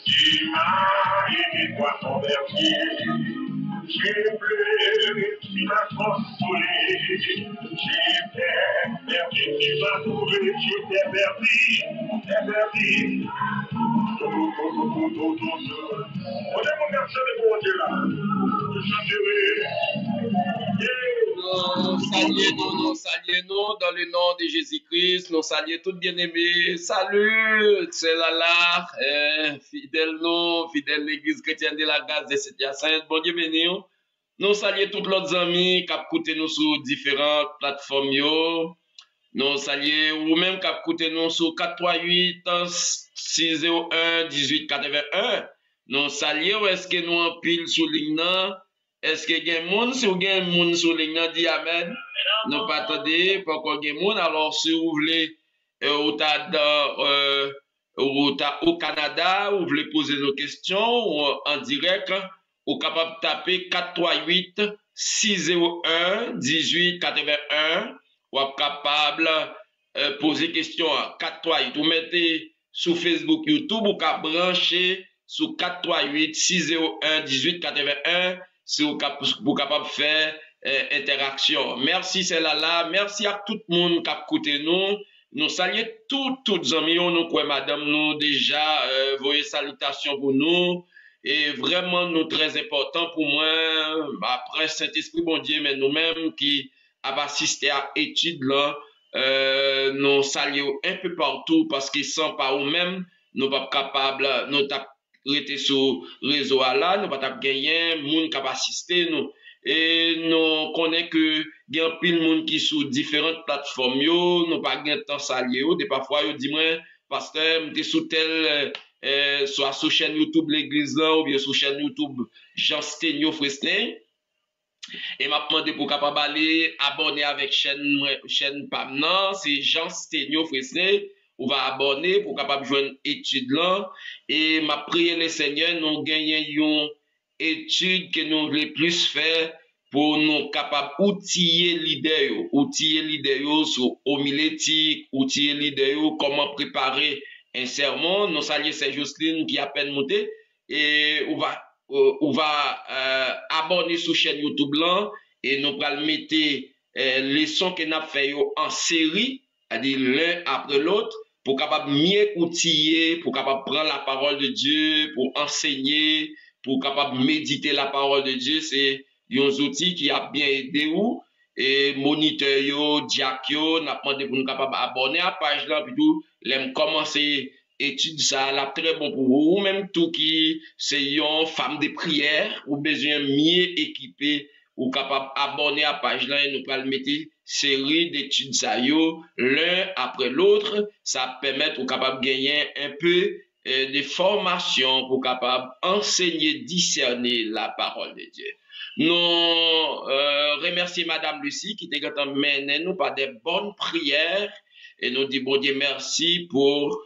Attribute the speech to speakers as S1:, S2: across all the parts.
S1: Si Marie doit convertir, j'ai pleuré, tu m'as consolé, j'étais perdu, tu m'as trouvé, j'étais perdu. On est mon verset de bon Dieu là, je chanterai.
S2: Nous saluons dans le nom de Jésus-Christ, nous saluons tous bien-aimés. Salut, c'est là, fidèle l'église chrétienne de la grâce de Saint-Hyacinthe. Bon Dieu béni. Nous saluons tous nos amis qui écoutent nous sur différentes plateformes. Nous saluons ou même qui écoutent nous sur 438 601 1881. Nous saluons, est-ce que nous en pile sur ligne? Est-ce que y a moun, si vous avez moun sur ligne, dit Amen. Nous pas attendez, pas qu'on y a moun. Alors, si vous voulez, au Canada, vous voulez poser nos questions en direct, vous capable de taper 438 601 1881. Vous êtes capable de poser question à 438. Vous mettez sur Facebook, YouTube, vous pouvez brancher sur 438 601 1881. Si vous êtes capable de faire interaction. Merci, c'est là. Merci à tout le monde qui a écouté nous. Nous saluons tous les amis. Nous croyons, madame, nous déjà, voyez salutations pour nous. Et vraiment, nous très important pour moi, après Saint-Esprit, bon Dieu, mais nous-mêmes qui avons assisté à l'étude là, nous saluons un peu partout parce que sans par nous-mêmes, nous ne sommes pas capables, nous rester sur le réseau là, nous ne pouvons pas gagner, monde qui a assisté nous. Et nous connaissons que il y a plein de monde qui sont sur différentes plateformes, nous pas gagner temps saluer, des parfois ils disent moi pasteur, m'étais sur tel soit sur chaîne YouTube l'église là ou bien sur chaîne YouTube Jean Sténio Fresnay. Et m'a demandé pour capable aller abonner avec chaîne Pamnan, c'est Jean Sténio Fresnay. On va abonner pour capable joindre étude là et m'a prié le Seigneur nous gagner une étude que nous voulons plus faire pour nous capable outiller leader sur homilétique, outiller leader comment préparer un sermon. Nous saluons c'est Jocelyne qui a peine monté et on va abonner sur chaîne YouTube là et nous allons mettre les sons que nous avons fait en série, c'est-à-dire l'un après l'autre, pour capable mieux outiller, pour capable prendre la parole de Dieu, pour enseigner, pour capable méditer la parole de Dieu. C'est un outil qui a bien aidé ou et moniteur yo, diac yo, n'a demandé pour nous capable abonner à la page là, puis tout, l'aime commencer étude ça, là très bon pour vous, même tout qui c'est une femme de prière, ou besoin mieux équipé, ou capable abonner à la page là et nous pas le mettre série d'études ça yo l'un après l'autre, ça permet ou capable gagner un peu de formation pour capable enseigner, discerner la parole de Dieu. Nous remercions Madame Lucie qui était mené nous par des bonnes prières et nous dit bon Dieu merci pour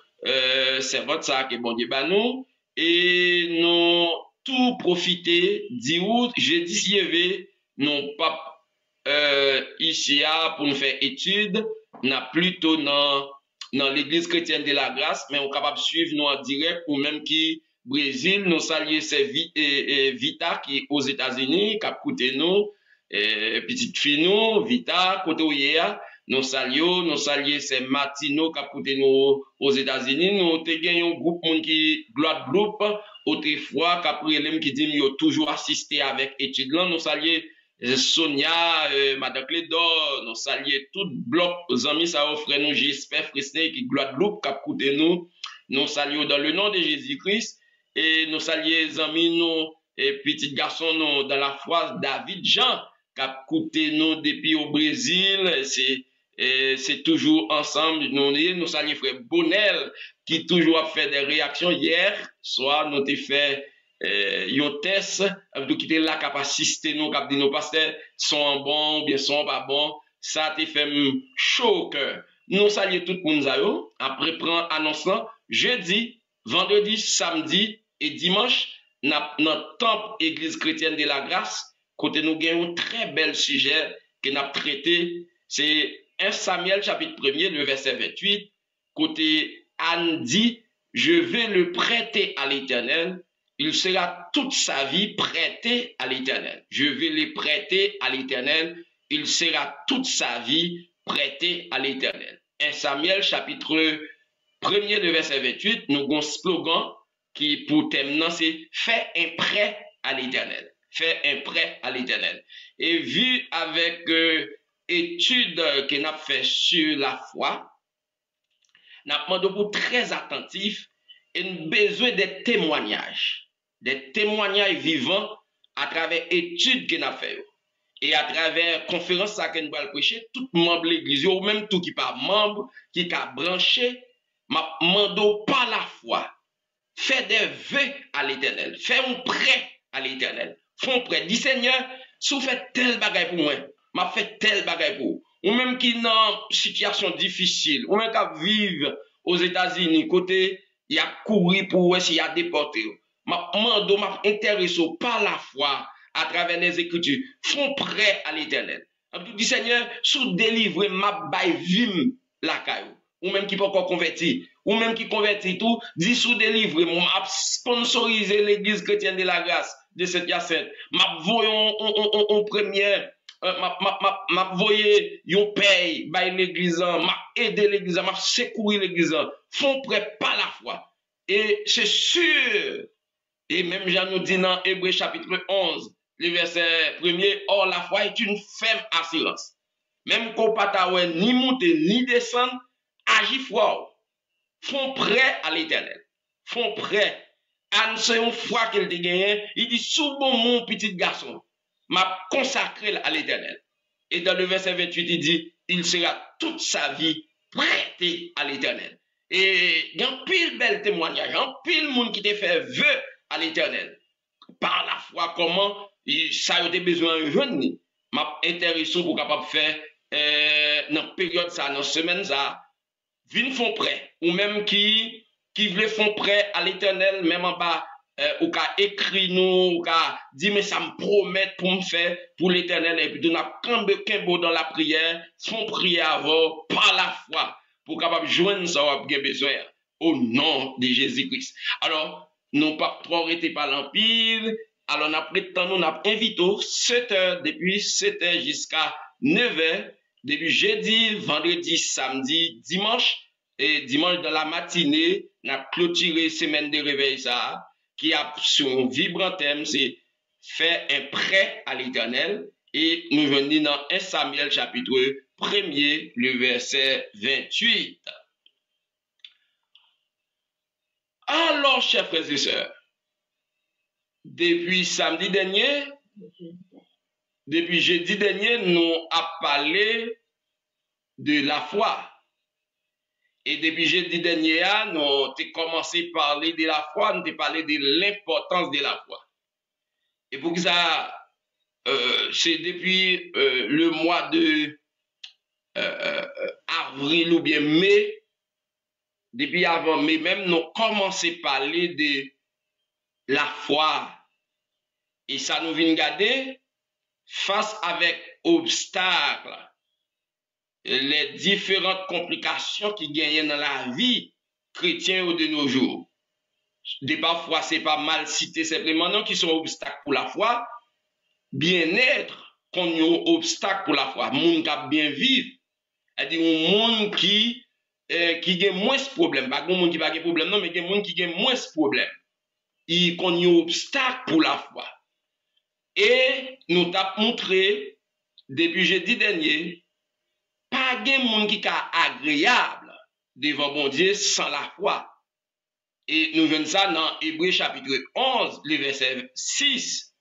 S2: servante ça que bon Dieu bah nous et nous tout profiter d'où jeudi si non pas ici pour nous faire étude, n'a plutôt dans l'église chrétienne de la grâce, mais on est capable de suivre nous en direct ou même qui Brésil, nous saluons c'est Vita qui est aux États-Unis, qui a écouté nous, petite fille nous, Vita, côté où nous saluons c'est Martino qui a écouté nous aux États-Unis, nous avons un groupe qui gloire groupe, autrefois, qui dit nous toujours assisté avec études là, nous saluons Sonia, Madame Clédor, nous saluons tout bloc, aux amis, ça offre nous, j'espère, Fresnay, qui Guadeloupe, qui a écouté nous saluons dans le nom de Jésus-Christ, et nous saluons les amis, nous, et petits garçons, nous, dans la foi, David Jean, qui a écouté nous depuis au Brésil, c'est toujours ensemble, nous saluons frère Bonnel, qui toujours a fait des réactions hier, soit nous avons fait, yon test, donc qui était là, qui a assisté nous, qui a dit nos pasteurs sont bons, ou bien sont pas bons. ça te fait chaud au cœur. Nous saluons tout le monde, après prendre annonce jeudi, vendredi, samedi et dimanche, notre temple Église chrétienne de la grâce, côté nous avons un très bel sujet que nous avons traité, c'est 1 Samuel chapitre 1er, le verset 28, côté Anne dit, je vais le prêter à l'Éternel, il sera toute sa vie prêté à l'Éternel. Je vais le prêter à l'Éternel, il sera toute sa vie prêté à l'Éternel. 1 Samuel chapitre 1er, le verset 28, nous avons un slogan qui pour thème, c'est « Fais un prêt à l'Éternel ». Fais un prêt à l'Éternel. Et vu avec étude que nous avons fait sur la foi, nous avons demandé pour très attentif et nous avons besoin des témoignages vivants à travers études que nous avons fait. Et à travers conférence que nous allons prêcher, tout membre de l'église, ou même tout qui n'est pas membre, qui est branché, m'a demandé par la foi, fais des vœux à l'Éternel, fais un prêt à l'Éternel, fais un prêt. Dis Seigneur, si vous faites tel bagage pour moi, m'a fait tel bagage pour vous. Ou même qui dans une situation difficile, ou même qui vivent aux États-Unis, côté, il y a couru pour voir s'il y a déporté. M'a demandé, m'a intéressé par la foi, à travers les Écritures, font prêt à l'Éternel. Dis Seigneur, sous délivrer ma baille vim la caillou, ou même qui peut encore convertir, ou même qui convertit tout, dis sous délivrer, m'a sponsorisé l'église chrétienne de la grâce de cette Hyacinthe, m'a voyé en première, m'a voyé yon paye, baille l'église, m'a aidé l'église, m'a secouru l'église, font prêt par la foi. Et c'est sûr, et même Jean nous dit dans Hébreux chapitre 11, le verset 1er, or la foi est une ferme assurance. Même qu'on pas ni monter ni descendre, agit fort. Font prêt à l'Éternel. Font prêt. Anne, c'est une foi qu'elle te gagne. Il dit, sous bon mon petit garçon, m'a consacré à l'Éternel. Et dans le verset 28, il dit, il sera toute sa vie prêté à l'Éternel. Et il y a un pile bel témoignage, un pile monde qui te fait vœu à l'Éternel. Par la foi, comment ça a été besoin de jeune. M'a intéressé pour capable faire dans la période ça, dans la semaine ça, vin font prêt, ou même qui veulent font prêt à l'Éternel, même en bas, ou qu'a écrit nous, ou qu'a dit, mais ça me promet pour me faire pour l'Éternel, et puis de n'a beau dans la prière, font prier avant, par la foi, pour capable joindre ça, ou bien besoin, au nom de Jésus-Christ. Alors, nous pas trop arrêter par l'empire. Alors, nous avons invité 7 heures, depuis 7 heures jusqu'à 9 heures, depuis jeudi, vendredi, samedi, dimanche, et dimanche dans la matinée, nous avons clôturé semaine de réveil, ça, qui a son vibrant thème, c'est faire un prêt à l'Éternel, et nous venons dans 1 Samuel chapitre 1er, le verset 28. Alors, chers frères et sœurs, depuis samedi dernier, depuis jeudi dernier, nous avons parlé de la foi. Et depuis jeudi dernier, nous avons commencé à parler de la foi, nous avons parlé de l'importance de la foi. Et pour que ça, c'est depuis le mois de avril ou bien mai, depuis avant mai même, nous avons commencé à parler de la foi. Et ça nous vient garder face avec obstacles, les différentes complications qui gagnent dans la vie chrétienne de nos jours. De parfois, c'est pas mal cité simplement, non, qui sont obstacles pour la foi. Bien-être, qu'on y a obstacle pour la foi. Moun qui bien vivre, c'est-à-dire un monde qui a moins de problèmes. Pas un monde qui n'a pas de problème, non, mais un monde qui a moins de problèmes. Il qu'on y a obstacle pour la foi. Et nous t'avons montré, depuis jeudi dernier, pas de monde qui est agréable devant bon Dieu sans la foi. Et nous venons ça dans Hébreux chapitre 11, le verset 6.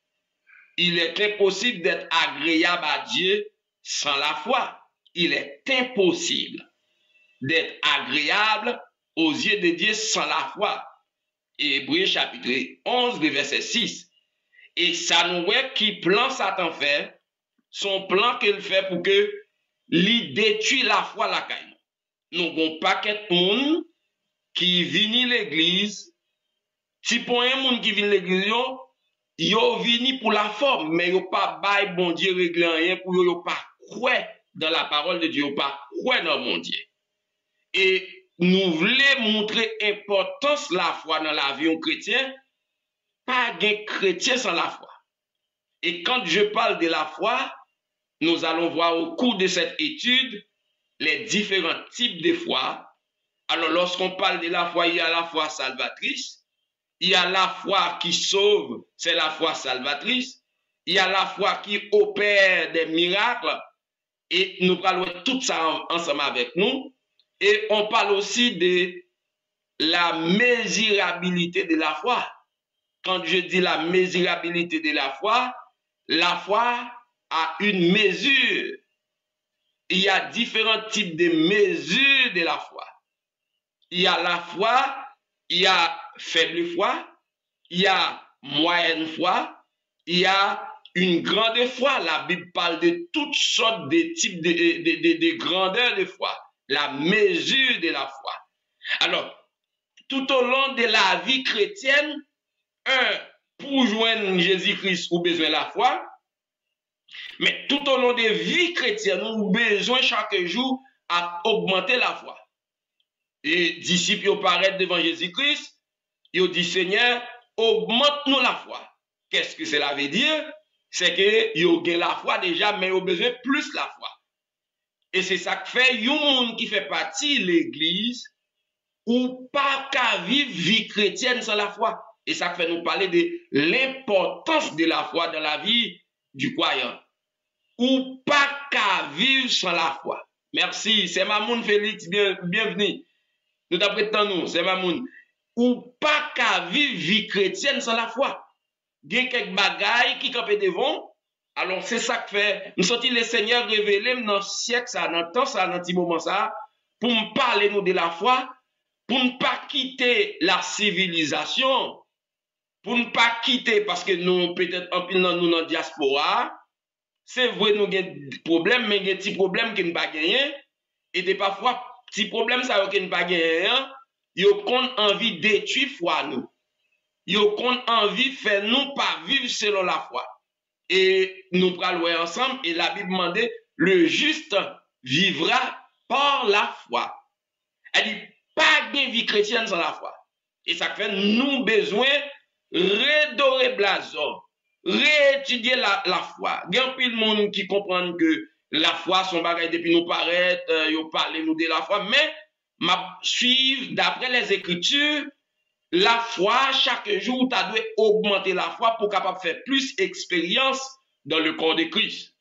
S2: Il est impossible d'être agréable à Dieu sans la foi. Il est impossible d'être agréable aux yeux de Dieu sans la foi. Hébreux chapitre 11, le verset 6. Et ça nous voit qui plan Satan fait, son plan qu'il fait pour que li détruit la foi la caille. Nous avons paquet de monde qui vini l'église, si pour un monde qui vient l'église, yo vini pour la forme, mais yo pas bail bon Dieu régler rien pour yo pas croire dans la parole de Dieu, yo pas croire dans mon Dieu. Et nous voulons montrer l'importance de la foi dans la vie chrétienne, pas de chrétien sans la foi. Et quand je parle de la foi, nous allons voir au cours de cette étude les différents types de foi. Alors, lorsqu'on parle de la foi, il y a la foi salvatrice, il y a la foi qui sauve, c'est la foi salvatrice, il y a la foi qui opère des miracles, et nous parlons tout ça ensemble avec nous. Et on parle aussi de la mesurabilité de la foi. Quand je dis la mesurabilité de la foi a une mesure. Il y a différents types de mesures de la foi. Il y a la foi, il y a faible foi, il y a moyenne foi, il y a une grande foi. La Bible parle de toutes sortes de types de grandeur de foi. La mesure de la foi. Alors, tout au long de la vie chrétienne, pour joindre Jésus-Christ, ou besoin de la foi, mais tout au long des vies chrétiennes, nous avons besoin chaque jour à augmenter la foi. Et disciples paraissent devant Jésus-Christ, ils disent Seigneur, augmente-nous la foi. Qu'est-ce que cela veut dire? C'est que ils ont la foi déjà, mais ils ont besoin plus la foi. Et c'est ça que fait, il y a un monde qui fait partie de l'église ou pas qu'à vivre vie chrétienne sans la foi. Et ça fait nous parler de l'importance de la foi dans la vie du croyant. Ou pas qu'à vivre sans la foi. Merci, c'est Mamoun Félix, bienvenue. Nous t'apprêtons, c'est Mamoun. Ou pas qu'à vivre vie chrétienne sans la foi. Il y a quelques bagailles qui campent devant. Alors, c'est ça que fait. Nous sommes les Seigneurs révélés dans le siècle, dans le temps, dans le petit moment, ça, pour nous parler nous de la foi, pour ne pas quitter la civilisation, pour ne pas quitter, parce que nous, peut-être, en pile, nous, dans la diaspora, c'est vrai, nous avons des problèmes, mais il y a des petits problèmes qui ne pas gagner. Et des parfois, petits problèmes, ça qui ne pas gagner, ils ont envie de détruire foi, nous. Ils ont envie de faire nous pas vivre selon la foi. Et nous parlons ensemble, et la Bible demande, le juste vivra par la foi. Elle dit, pas de vie chrétienne sans la foi. Et ça fait, nous besoin redorer blason, réétudier la foi. Il y a un peu de monde qui comprend que la foi, son bagage depuis nous paraître, ils parlent nous de la foi, mais m'a suivre d'après les Écritures, la foi, chaque jour, tu dois augmenter la foi pour capable faire plus d'expérience dans le corps de Christ.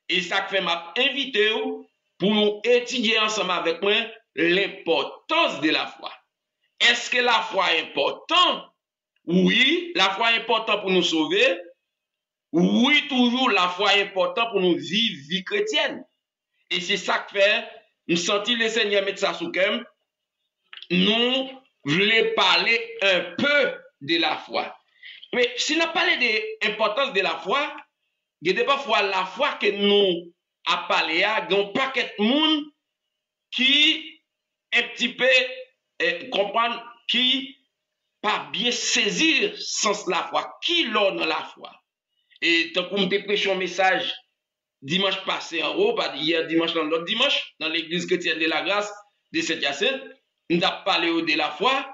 S2: Et ça fait m'a invité pour nous étudier ensemble avec moi l'importance de la foi. Est-ce que la foi est importante? Oui, la foi est importante pour nous sauver. Oui, toujours la foi est importante pour nous vivre vie chrétienne. Et c'est ça que fait, nous sentons le Seigneur mettre ça sous cœur. Nous voulons parler un peu de la foi. Mais si nous parlons de l'importance de la foi, il y a parfois la foi que nous avons parlé, il y a un paquet de monde qui un petit peu comprendre, qui pas bien saisir sens la foi, qui l'a dans la foi. Et tant qu'on me prêché un message dimanche passé en haut, pas hier dimanche, dans l'autre dimanche, dans l'église chrétienne de la grâce de Saint-Hyacinthe, nous avons parlé de la foi.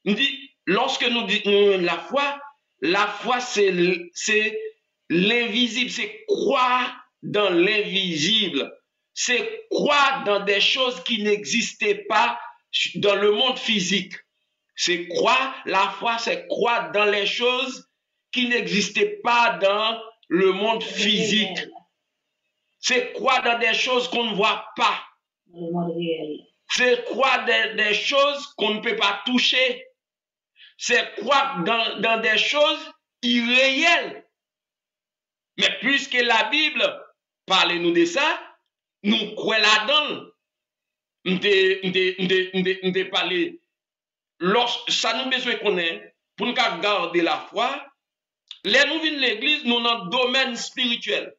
S2: Nous dit, lorsque nous disons la foi c'est l'invisible, c'est croire dans l'invisible, c'est croire dans des choses qui n'existaient pas dans le monde physique. C'est croire, la foi c'est croire dans les choses qui n'existaient pas dans le monde physique. C'est croire dans des choses qu'on ne voit pas. C'est croire des choses qu'on ne peut pas toucher. C'est croire dans des choses irréelles. Mais puisque la Bible parle-nous de ça, nous croyons là-dedans. Nous parler. Ça nous besoin qu'on ait pour nous garder la foi. Les nous venons de l'église, nous dans le domaine spirituel.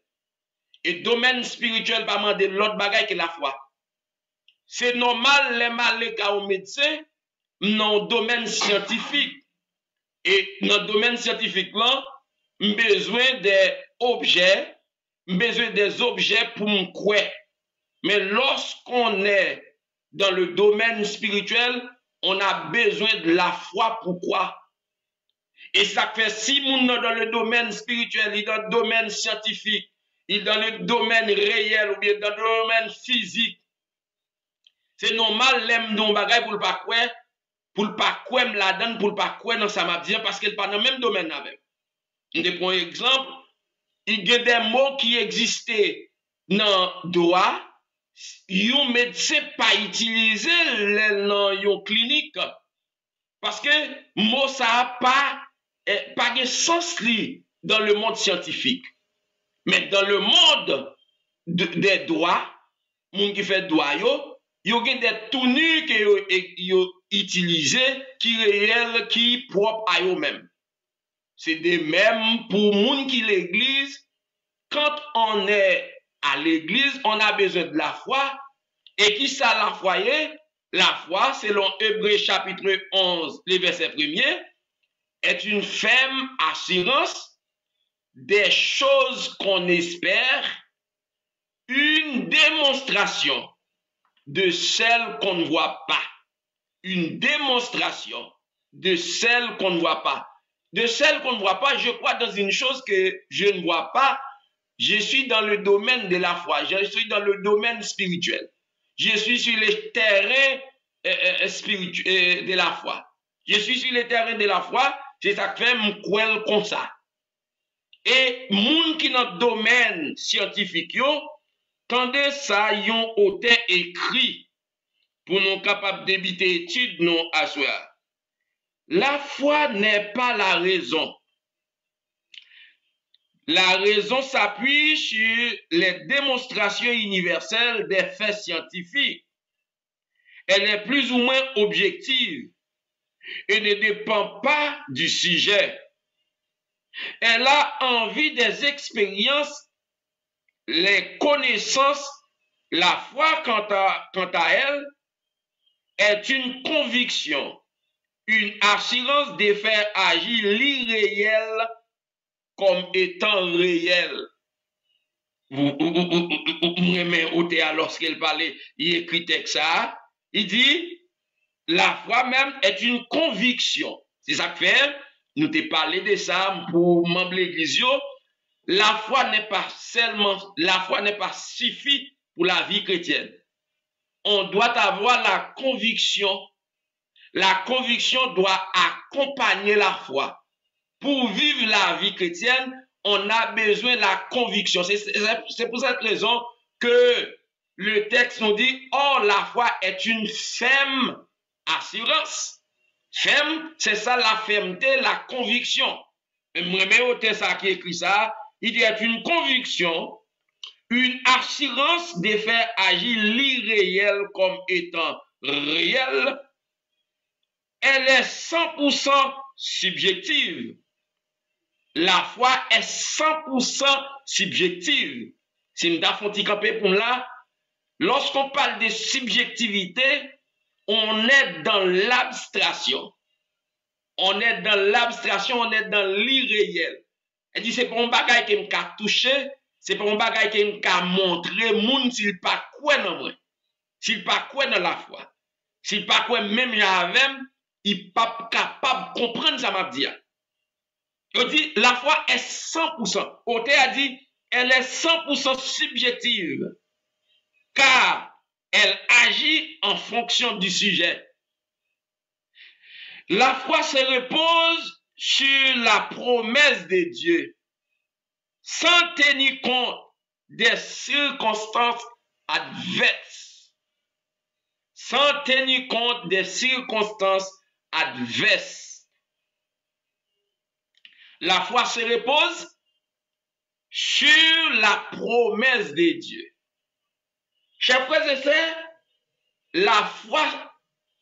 S2: Et domaine spirituel pas demander l'autre bagaille que la foi. C'est normal les malades au médecin dans le domaine scientifique. Et dans le domaine scientifique là, besoin des objets pour me croire. Mais lorsqu'on est dans le domaine spirituel, on a besoin de la foi. Pourquoi? Et ça fait si moun dans le domaine spirituel, il est dans le domaine scientifique, il est dans le domaine réel ou bien dans le domaine physique. C'est normal l'aime don bagay pour le pas croire, pour le pas croire la donne, pour le pas croire dans ça m'a dit parce qu'elle pas dans le même domaine avec. Je prends un exemple, il y a des mots qui existaient dans le droit, un médecin pas utilisé dans une clinique parce que mot ça pas de sens dans le monde scientifique. Mais dans le monde des droits, moun qui fait droit yo a des tenues que yo utilisé qui réel qui propre à eux même. C'est des mêmes pour moun qui l'église. Quand on est à l'église, on a besoin de la foi. Et qui ça la foi est? La foi, selon Hébreux chapitre 11, le verset 1er, est une ferme assurance des choses qu'on espère, une démonstration de celles qu'on ne voit pas. Une démonstration de celles qu'on ne voit pas. De celles qu'on ne voit pas, je crois dans une chose que je ne vois pas. Je suis dans le domaine de la foi. Je suis dans le domaine spirituel. Je suis sur les terrains spirituels de la foi. Je suis sur les terrains de la foi. C'est ça que fait m'couel comme ça. Et moun qui dans le domaine scientifique yo, tendez ça yon auteur écrit pour nous capables d'ébiter études non à soi. La foi n'est pas la raison. La raison s'appuie sur les démonstrations universelles des faits scientifiques. Elle est plus ou moins objective et ne dépend pas du sujet. Elle a envie des expériences, les connaissances. La foi, quant à elle, est une conviction, une assurance de faire agir l'irréel comme étant réel. Vous m'aimez lorsqu'il parlait, il écrit ça, il dit, la foi même est une conviction. C'est ça que fait, nous t'ai parlé de ça pour membres de l'église. La foi n'est pas suffit pour la vie chrétienne. On doit avoir la conviction. La conviction doit accompagner la foi. Pour vivre la vie chrétienne, on a besoin de la conviction. C'est pour cette raison que le texte nous dit, oh, la foi est une ferme assurance. Ferme, c'est ça la fermeté, la conviction. Moi, ça qui écrit ça, il y a une conviction, une assurance de faire agir l'irréel comme étant réel. Elle est 100% subjective. La foi est 100% subjective. Si nous avons campé pour là, lorsqu'on parle de subjectivité, on est dans l'abstraction. On est dans l'abstraction, on est dans l'irréel. Elle dit, c'est pas un bagage qui m'a touché, c'est pas un bagage qui m'a montré, moun s'il pas quoi dans moi. S'il pas quoi dans la foi. S'il pas quoi même avec, il pas capable de comprendre ça m'a dit. Il dit, la foi est 100%. Auteur a dit, elle est 100% subjective. Car elle agit en fonction du sujet. La foi se repose sur la promesse de Dieu, sans tenir compte des circonstances adverses. Sans tenir compte des circonstances adverses. La foi se repose sur la promesse de Dieu. Chers frères et sœurs, la foi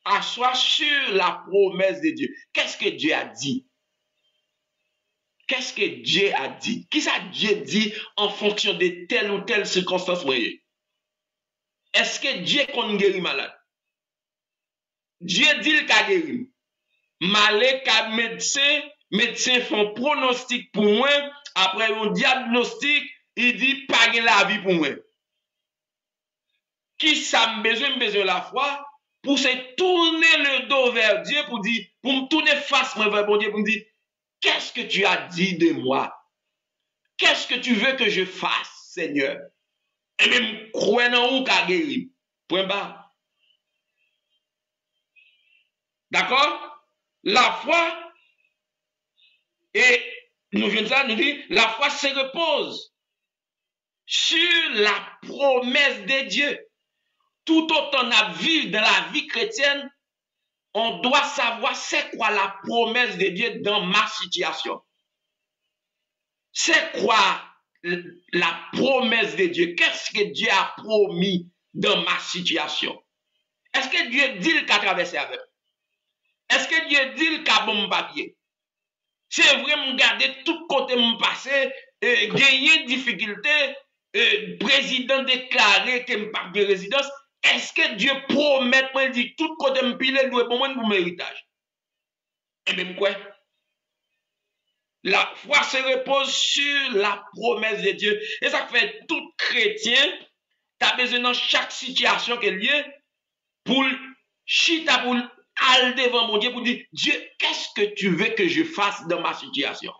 S2: assoit sur la promesse de Dieu. Qu'est-ce que Dieu a dit? qu'est-ce que Dieu a dit? Qui ça Dieu dit en fonction de telle ou telle circonstance? Est-ce que Dieu qu'on guérit malade? Dieu dit le cas guéri. Malé ka médecin font pronostic pour moi, après un diagnostic, il dit pas la vie pour moi. Qui ça me besoin la foi pour se tourner le dos vers Dieu pour dire, pour me tourner face vers mon Dieu pour me dire, qu'est-ce que tu as dit de moi? Qu'est-ce que tu veux que je fasse, Seigneur? Et même croire dans ou ka guéri. Point bas. D'accord? La foi, et nous venons ça, nous dit, la foi se repose sur la promesse de Dieu. Tout autant on vivre dans la vie chrétienne, on doit savoir c'est quoi la promesse de Dieu dans ma situation. C'est quoi la promesse de Dieu? Qu'est-ce que Dieu a promis dans ma situation? Est-ce que Dieu dit qu'il a traversé avec? Est-ce que Dieu dit qu'il a bon papier? C'est vrai, me garder tout côté me passer, gagner difficulté, président déclaré que me pas de résidence. Est-ce que Dieu promet, moi, dit tout côté me pile louer pour moi pour méritage? Et même quoi? La foi se repose sur la promesse de Dieu. Et ça fait tout chrétien, tu as besoin dans chaque situation qu'il y a pour chita pour aller devant mon Dieu pour dire, Dieu, qu'est-ce que tu veux que je fasse dans ma situation?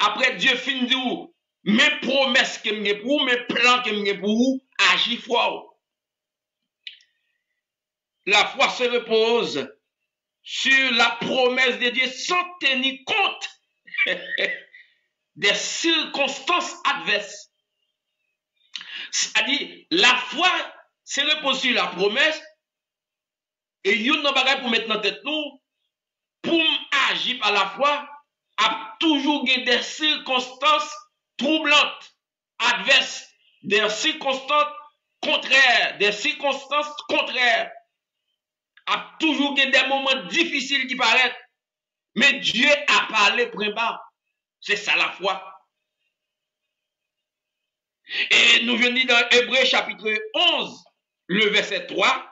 S2: Après Dieu finit de vous, mes promesses que me pour vous, mes plans que me pour vous, agis fort. La foi se repose sur la promesse de Dieu sans tenir compte des circonstances adverses. C'est-à-dire, la foi se repose sur la promesse et yon nan bagay pour mettre dans tête nous, pour agir par la foi, a toujours des circonstances troublantes, adverses, des circonstances contraires, a toujours des moments difficiles qui paraissent, mais Dieu a parlé prébat. C'est ça la foi. Et nous venons dans Hébreux chapitre 11, le verset 3.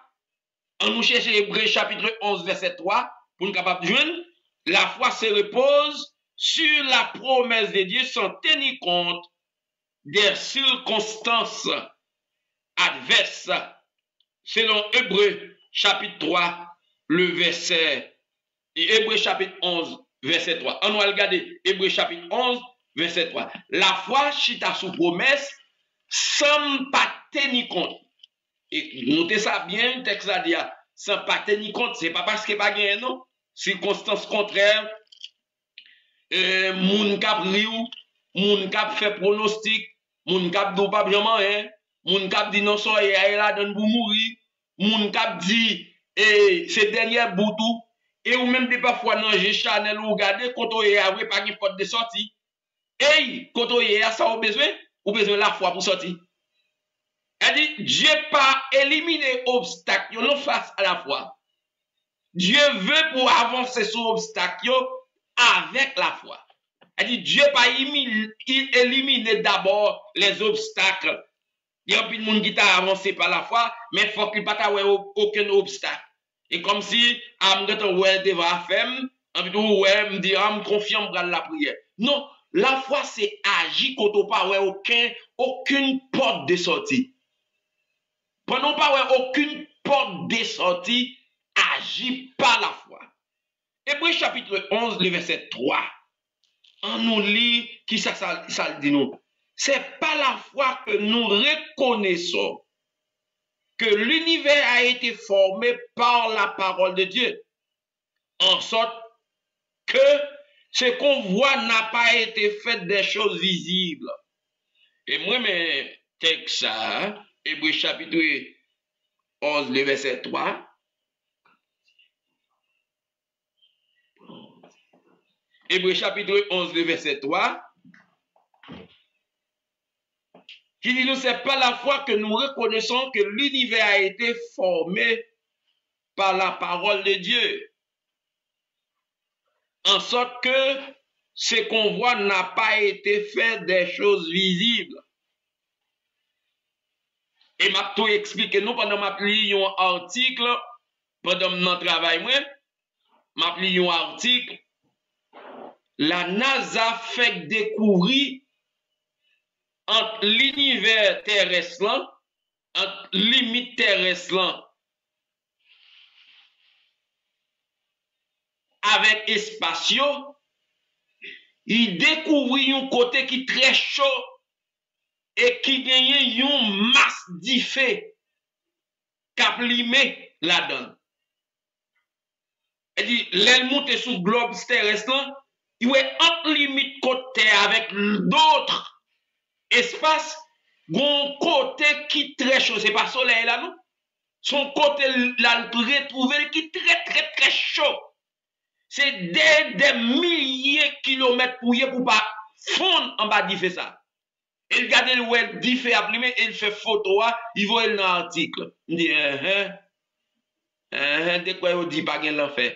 S2: On nous cherche Hébreux chapitre 11, verset 3, pour nous capables de joindre. La foi se repose sur la promesse de Dieu sans tenir compte des circonstances adverses. Selon Hébreux chapitre 3, le verset, et Hébreux chapitre 11, verset 3. On va regarder Hébreux chapitre 11, verset 3. La foi chita sous promesse sans pas tenir compte. Et notez ça bien, le texte a dit, sans pas tenir compte, c'est pas parce qu'il n'y a pas gagné, non. Circonstances contraires, moun kap riou, moun kap fait pronostic, moun kap do pas bien hein, moun kap dit non so et là donne pour mourir, moun kap dit c'est dernier boutou, et ou même des parfois dans Chanel ou regarder quand on est après pas une porte de sortie. Et quand on est ça ou besoin la foi pour sortir. Elle dit Dieu pas éliminer obstacle non face à la foi. Dieu veut pour avancer sur obstacle avec la foi. Elle dit Dieu pas éliminer d'abord les obstacles. Il y a plus de monde qui t'a avancé par la foi, mais il faut qu'il pas avoir aucun obstacle. Et comme si am gata ouais devant femme, en plutôt ouais me dire am confiant dans la prière. Non, la foi c'est agir quand on pas ouais aucune porte de sortie. Pendant pas ouais aucune porte de sortie, agis par la foi. Hébreux chapitre 11, le verset 3. On nous lit qui ça dit nous. C'est par la foi que nous reconnaissons que l'univers a été formé par la parole de Dieu, en sorte que ce qu'on voit n'a pas été fait des choses visibles. Et moi, mes textes, Hébreux chapitre 11, le verset 3. Hébreux chapitre 11, le verset 3. Qui dit nous, c'est pas la foi que nous reconnaissons que l'univers a été formé par la parole de Dieu. En sorte que ce qu'on voit n'a pas été fait des choses visibles. Et m'a tout expliqué nous pendant m'a lu un article, pendant mon travail, m'a lu un article, la NASA fait découvrir entre l'univers terrestre, entre limite terrestre avec espace, il découvrit un côté qui est très chaud et qui gagne une masse d'effet caplimé là-dedans. Il dit, l'aile monte sous le globe terrestre, il est entre limite côté avec d'autres espaces, un côté qui est très chaud. C'est pas soleil là, non? Son côté là, retrouvé qui est très, très, très chaud. C'est des milliers de kilomètres pour pas fondre en bas d'y ça. Il regarde le web d'y fait appliquer, il fait photo, il voit dans l'article. Il dit, de quoi il dit pas qu'il l'enfer.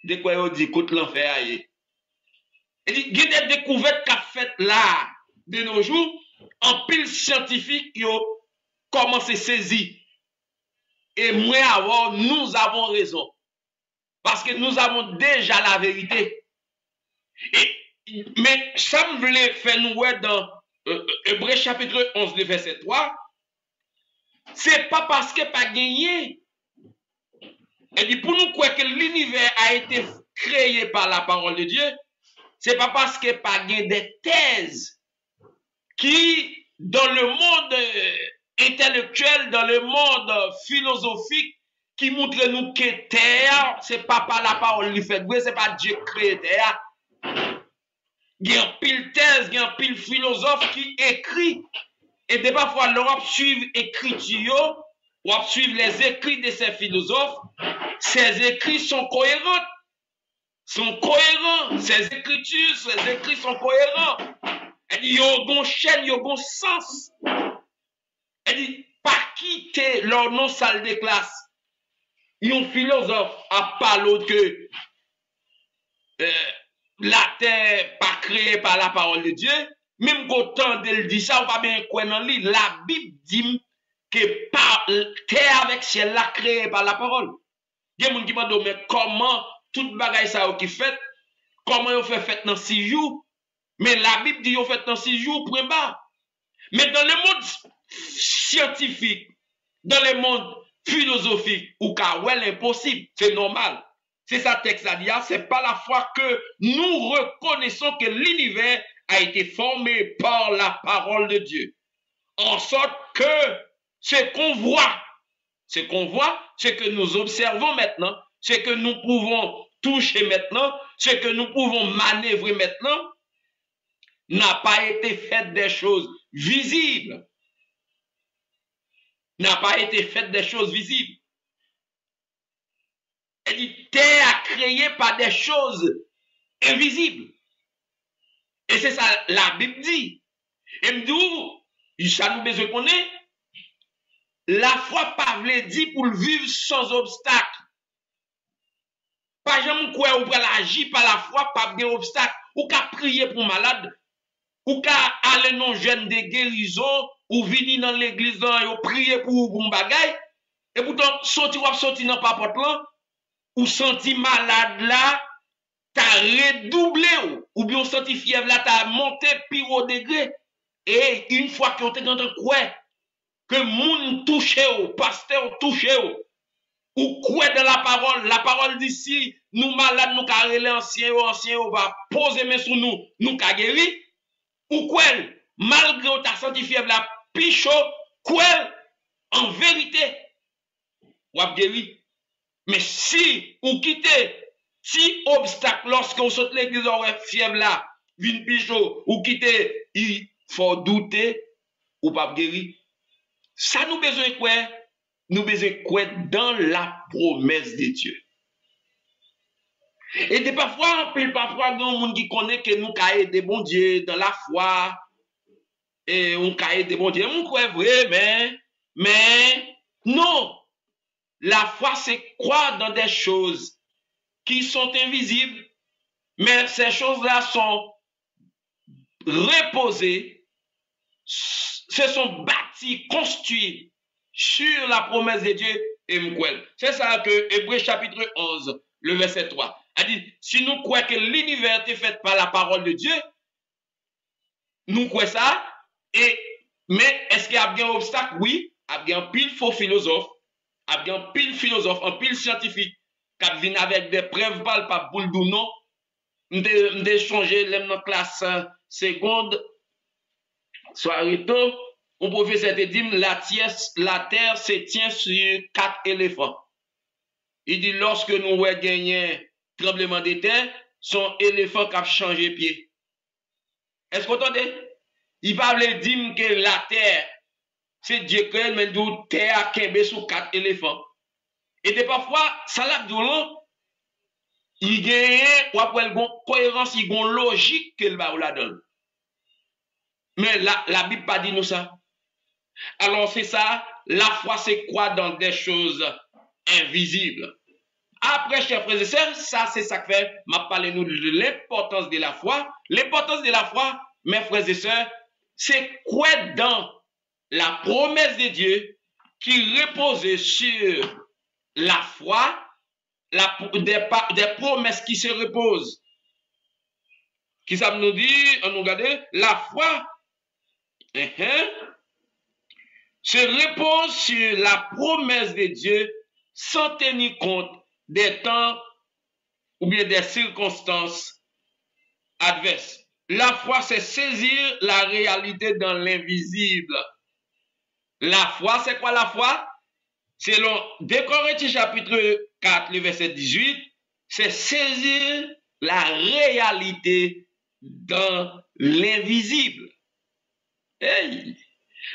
S2: De quoi il dit écoute l'enfer aille. Il dit, il y a des découvertes qu'a fait là, de nos jours, en pile scientifique, qui ont commencé à saisir. Et moi, alors, nous avons raison. Parce que nous avons déjà la vérité. Mais ça me voulait faire nous dans Hébreux chapitre 11, verset 3. C'est pas parce que pas gagné. Et dit pour nous croire que l'univers a été créé par la parole de Dieu, c'est pas parce que pas gagné des thèses qui, dans le monde intellectuel, dans le monde philosophique, qui montre nous que terre, c'est pas par la parole qui fait, c'est pas Dieu créé terre. Il y a un pile thèse, il y a un pile philosophe qui écrit. Et des parfois, l'Europe suit écriture, ou suivre les écrits de ces philosophes. Ces écrits sont cohérents. Ces écritures, ces écrits sont cohérents. Elle dit, il y a une chaîne, il y a un sens. Elle dit, pas quitter leur nom salle de classe. Un philosophe a pas l'autre que la terre pas créée par la parole de Dieu. Même quand on dit ça, on va bien quoi dans lui. La Bible dit que terre avec ciel la créée par la parole. Il y a des gens qui me demandent, mais comment tout bagaille ça qui fait, comment on fait dans 6 jours? Mais la Bible dit qu'on fait dans 6 jours, point bas. Mais dans le monde scientifique, dans le monde philosophique, ou car ouais, l'impossible, c'est normal. C'est ça texte à dire, c'est pas la foi que nous reconnaissons que l'univers a été formé par la parole de Dieu. En sorte que ce qu'on voit, ce que nous observons maintenant, ce que nous pouvons toucher maintenant, ce que nous pouvons manœuvrer maintenant, n'a pas été fait des choses visibles. N'a pas été fait des choses visibles. Elle dit, terre a créé par des choses invisibles. Et c'est ça la Bible dit. Et me dit, ça nous besoin qu'on est. La foi pas veut dire pour le vivre sans obstacle. Pas jamais quoi ou pour agir par la foi, pas de obstacle. Ou qu'à prier pour malade, ou qu'à aller dans jeune de guérison, ou venir dans l'église ou prier pour un bagay. Et pourtant, sortir dans papote là, ou senti malade là, t'as redoublé ou bien senti fièvre là, t'as monté pire au degré. Et une fois que t'es dans le coin, que moun touché ou pasteur touché ou quoi dans la parole d'ici, nous malades, nous carrelés anciens, on va poser main sur nous ka guéri, ou quoi, malgré ta senti fièvre là, pichot, quoi, en vérité, ou a guéri. Mais si ou quittez, si obstacle lorsque vous sautez l'église fièvre là, vin pichot, ou quittez, il faut douter ou pas guéri. Ça nous besoin quoi? Nous besoin quoi dans la promesse de Dieu. Et de parfois, il y a des gens qui connaissent que nous avons des bons dieux dans la foi. et on cahier de bon Dieu, on croit vrai, mais non. La foi, c'est croire dans des choses qui sont invisibles, mais ces choses-là sont reposées, se sont bâties, construites sur la promesse de Dieu et m'couel. C'est ça que Hébreux chapitre 11, le verset 3, a dit, si nous croyons que l'univers est fait par la parole de Dieu, nous croyons ça, mais est-ce qu'il y a bien un obstacle? Oui, il y a bien un pile faux philosophe, il y a bien un pile philosophe, un pile scientifique, qui vient avec des preuves palpables pour le dire non. M'de changer l'aime dans classe seconde, soirée tôt, on professeur te dit la terre se tient sur 4 éléphants. Il dit lorsque nous avons gagné tremblement de terre, son éléphant qui a changé pied. Est-ce que vous entendez? Il parle dire que la terre, c'est Dieu qui mais d'où terre a sous 4 éléphants. Et de parfois, ça l'a dit il gagne ou après une cohérence, il y a une logique qu'elle va la donne. Mais la Bible pas dit nous ça. Alors c'est ça, la foi c'est quoi dans des choses invisibles. Après, chers frères et sœurs, ça c'est ça que fait, m'a parlé nous de l'importance de la foi. L'importance de la foi, mes frères et sœurs, c'est quoi dans la promesse de Dieu qui repose sur la foi, des promesses qui se reposent. Qui ça nous dit, on nous regarde, la foi se repose sur la promesse de Dieu sans tenir compte des temps ou bien des circonstances adverses. La foi, c'est saisir la réalité dans l'invisible. La foi, c'est quoi la foi? Selon 2 Corinthiens chapitre 4, le verset 18, c'est saisir la réalité dans l'invisible. Hey!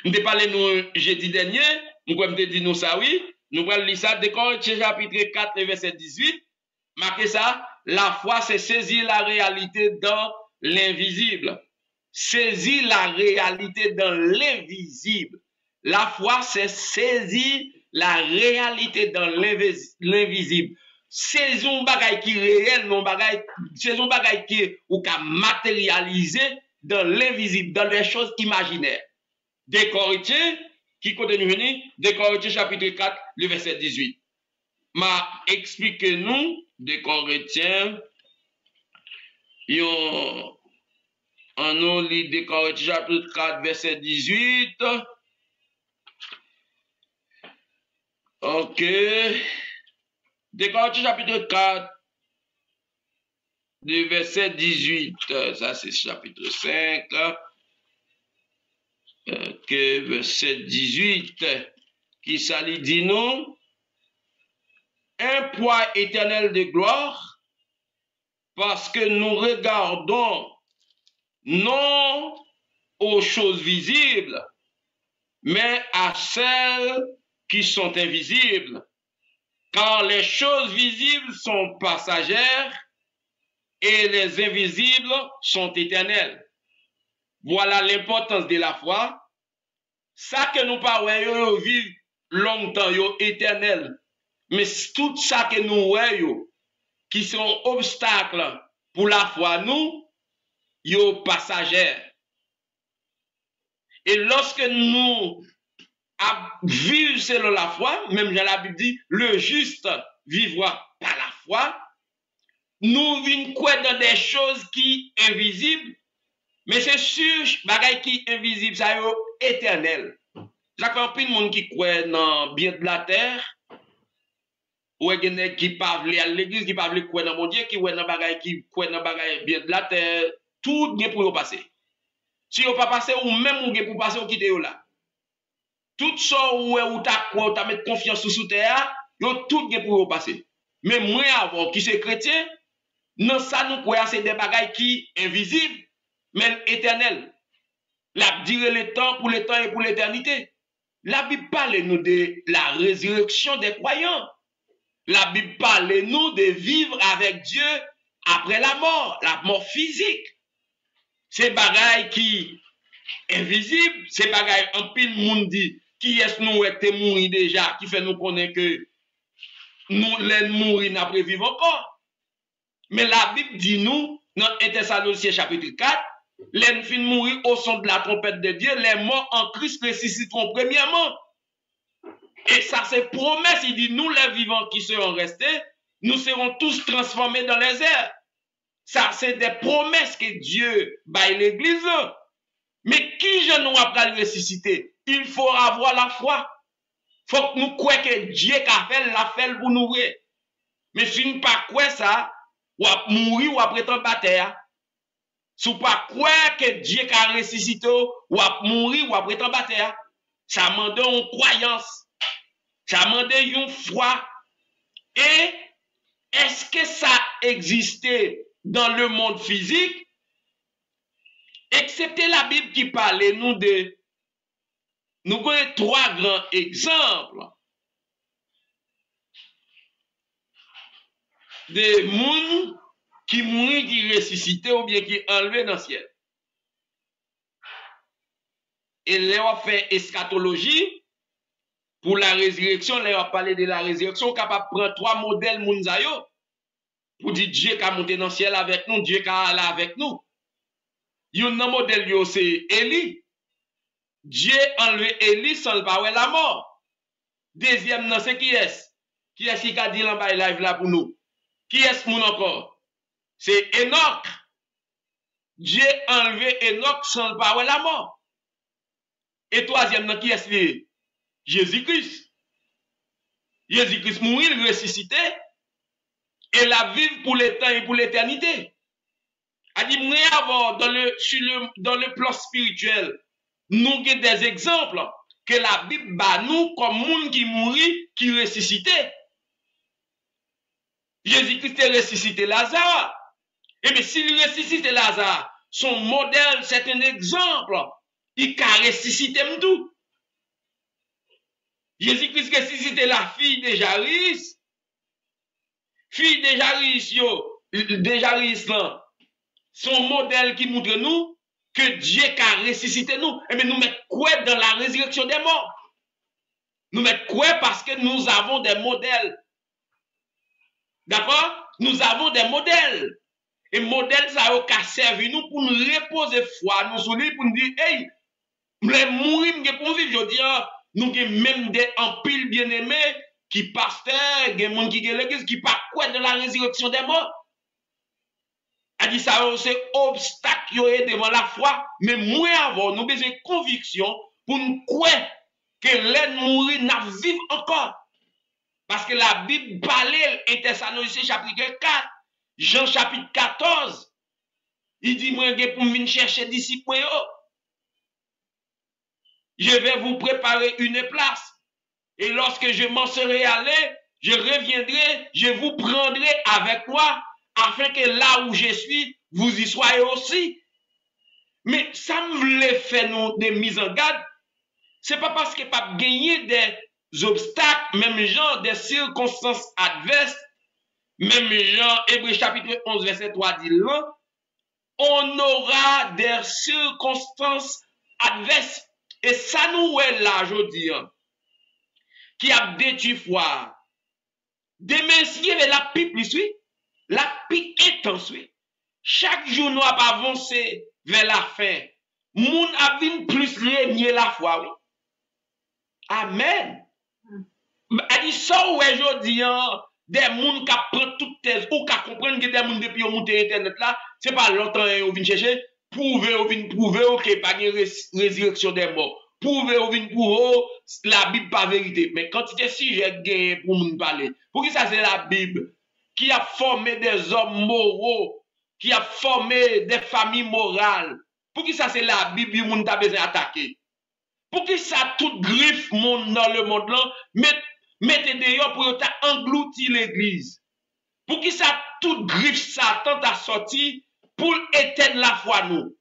S2: Nous avons parlé nous jeudi dernier, nous avons dit nous ça oui, nous allons lire ça, 2 Corinthiens chapitre 4, le verset 18, marquez ça, la foi c'est saisir la réalité dans l'invisible. Saisir la réalité dans l'invisible. La foi c'est saisir la réalité dans l'invisible. C'est un bagage qui est réel, c'est un bagage qui est ou qu'a matérialisé dans l'invisible, dans les choses imaginaires. 2 Corinthiens, qui continue venir, 2 Corinthiens chapitre 4, le verset 18. M'a expliqué nous, 2 Corinthiens, on nous lit 2 Corinthiens chapitre 4, verset 18. Ok. 2 Corinthiens chapitre 4, le verset 18. Ça, c'est chapitre 5. Ok, verset 18. Qui s'allie dit nous. Un poids éternel de gloire, parce que nous regardons non aux choses visibles, mais à celles qui sont invisibles. Car les choses visibles sont passagères et les invisibles sont éternelles. Voilà l'importance de la foi. Ça que nous parlons, vivre longtemps, éternel. Mais tout ça que nous voyons, qui sont obstacles pour la foi, nous, yo passagères. Et lorsque nous vivons selon la foi, même dans la Bible dit, le juste vivra par la foi, nous vivons quoi dans des choses qui sont invisibles, mais c'est sûr, bagaille qui est invisible, ça est éternel. Ça fait un peu de monde qui croit dans bien de la terre, ou qui parle à l'église, qui parle quoi dans mon Dieu, qui croit dans bagaille bien de la terre, tout bien pour passer. Si vous pas passer ou même ou pour passer ou quitter là. Tout ça ou t'as mettre confiance sous terre, yo tout bien pour passer. Mais moi avant qui c'est chrétien, non ça nous croit c'est des bagailles qui invisibles mais éternelles. La durée le temps pour le temps et pour l'éternité. La Bible parle nous de la résurrection des croyants. La Bible parle nous de vivre avec Dieu après la mort physique. Ces bagailles qui invisible, c'est bagaille en pile monde dit qui est nous était mourir déjà qui fait nous connaître que nous les mourir n'a pas vivre encore. Mais la Bible dit nous dans 1 Thessaloniciens chapitre 4, les fin mourir au son de la trompette de Dieu, les morts en Christ ressusciteront premièrement. Et ça c'est promesse, il dit nous les vivants qui seront restés, nous serons tous transformés dans les airs. Ça c'est des promesses que Dieu baille l'église. Mais qui je nous a le ressusciter? Il faut avoir la foi. Il faut que nous croyons que Dieu a fait la fait pour nous. Mais si nous ne pas croire ça, ou à mourir ou à prétendre bataille. Si vous ne pas croire que Dieu a ressuscité ou à mourir ou à prétendre bataille, ça demande une croyance. Ça demande une foi. Et est-ce que ça existait dans le monde physique? Excepté la Bible qui parle nous de nous connaissons trois grands exemples de monde qui mourit, qui ressuscité ou bien qui enlevé dans le ciel. Et là on fait eschatologie pour la résurrection, là on parler de la résurrection capable de prendre trois modèles mounzayo pour dire Dieu qui a monté dans le ciel avec nous, Dieu qui a allé avec nous. Un modèle yo c'est Élie. Dieu enlevé Élie sans le pas la mort. Deuxième non c'est qui est? Qui est qui a dit en bas live là pour nous? Qui est mon encore? C'est Enoch. Dieu enlevé Enoch sans le pas la mort. Et troisième non qui est lié? Jésus-Christ. Jésus-Christ mourit, ressuscité et la vivre pour le temps et pour l'éternité. A dit, moi, avant, dans le plan spirituel, nous avons des exemples que la Bible bat nous comme monde qui mourit, qui ressuscité. Jésus-Christ a ressuscité Lazare. Et bien, s'il ressuscite Lazare, son modèle, c'est un exemple. Il a ressuscité tout. Jésus-Christ a ressuscité la fille de Jairus. Fille de Jairus, là. Son modèle qui montre nous que Dieu a ressuscité nous. Et bien nous mettons quoi dans la résurrection des morts? Nous mettons quoi parce que nous avons des modèles. D'accord? Nous avons des modèles. Et modèles, ça a servi nous pour nous reposer foi, nous souligner pour nous dire, hey, les mourir, pour vivre, je dis, nous avons même des empiles bien-aimés qui pasteurs, des gens qui ont l'église, qui pas quoi dans la résurrection des morts. A dit ça, c'est obstacle devant la foi, mais moi avant, nous besoin de conviction pour nous croire que l'aide mourir n'a vivre encore. Parce que la Bible parle, 1 Thessaloniciens chapitre 4, Jean chapitre 14, il dit, moi, pour venir chercher disciples, je vais vous préparer une place. Et lorsque je m'en serai allé, je reviendrai, je vous prendrai avec moi, afin que là où je suis, vous y soyez aussi. Mais ça me voulait faire nous des mises en garde. C'est pas parce que pas gagner des obstacles, même genre des circonstances adverses, même genre Hébreux chapitre 11 verset 3 dit là, on aura des circonstances adverses. Et ça nous est là, je dis, qui a détruit foi. Demain, si il y avait la pipe, lui, la pique intense, oui. Chaque jour, nous avons avancé vers la fin. Moun a vu plus régner la foi, oui. Amen. A dit ça, ouais, je dis, des moun qui prennent toute thèse, ou qui comprennent que des moun depuis au monter Internet là, c'est pas longtemps, ils viennent chercher, prouver, que pas de résurrection des morts. Prouver, la Bible pas vérité. Mais quand tu es si j'ai gagné pour moun parler, pour qui ça c'est la Bible? Qui a formé des hommes moraux, qui a formé des familles morales. Pour qui ça c'est la Bible que moun ta besoin attaquer? Pour qui ça toute griffe monde dans le monde là, mettez dehors pour ta engloutir l'église. Pour qui ça toute griffe Satan t'a sorti pour éteindre la foi nous.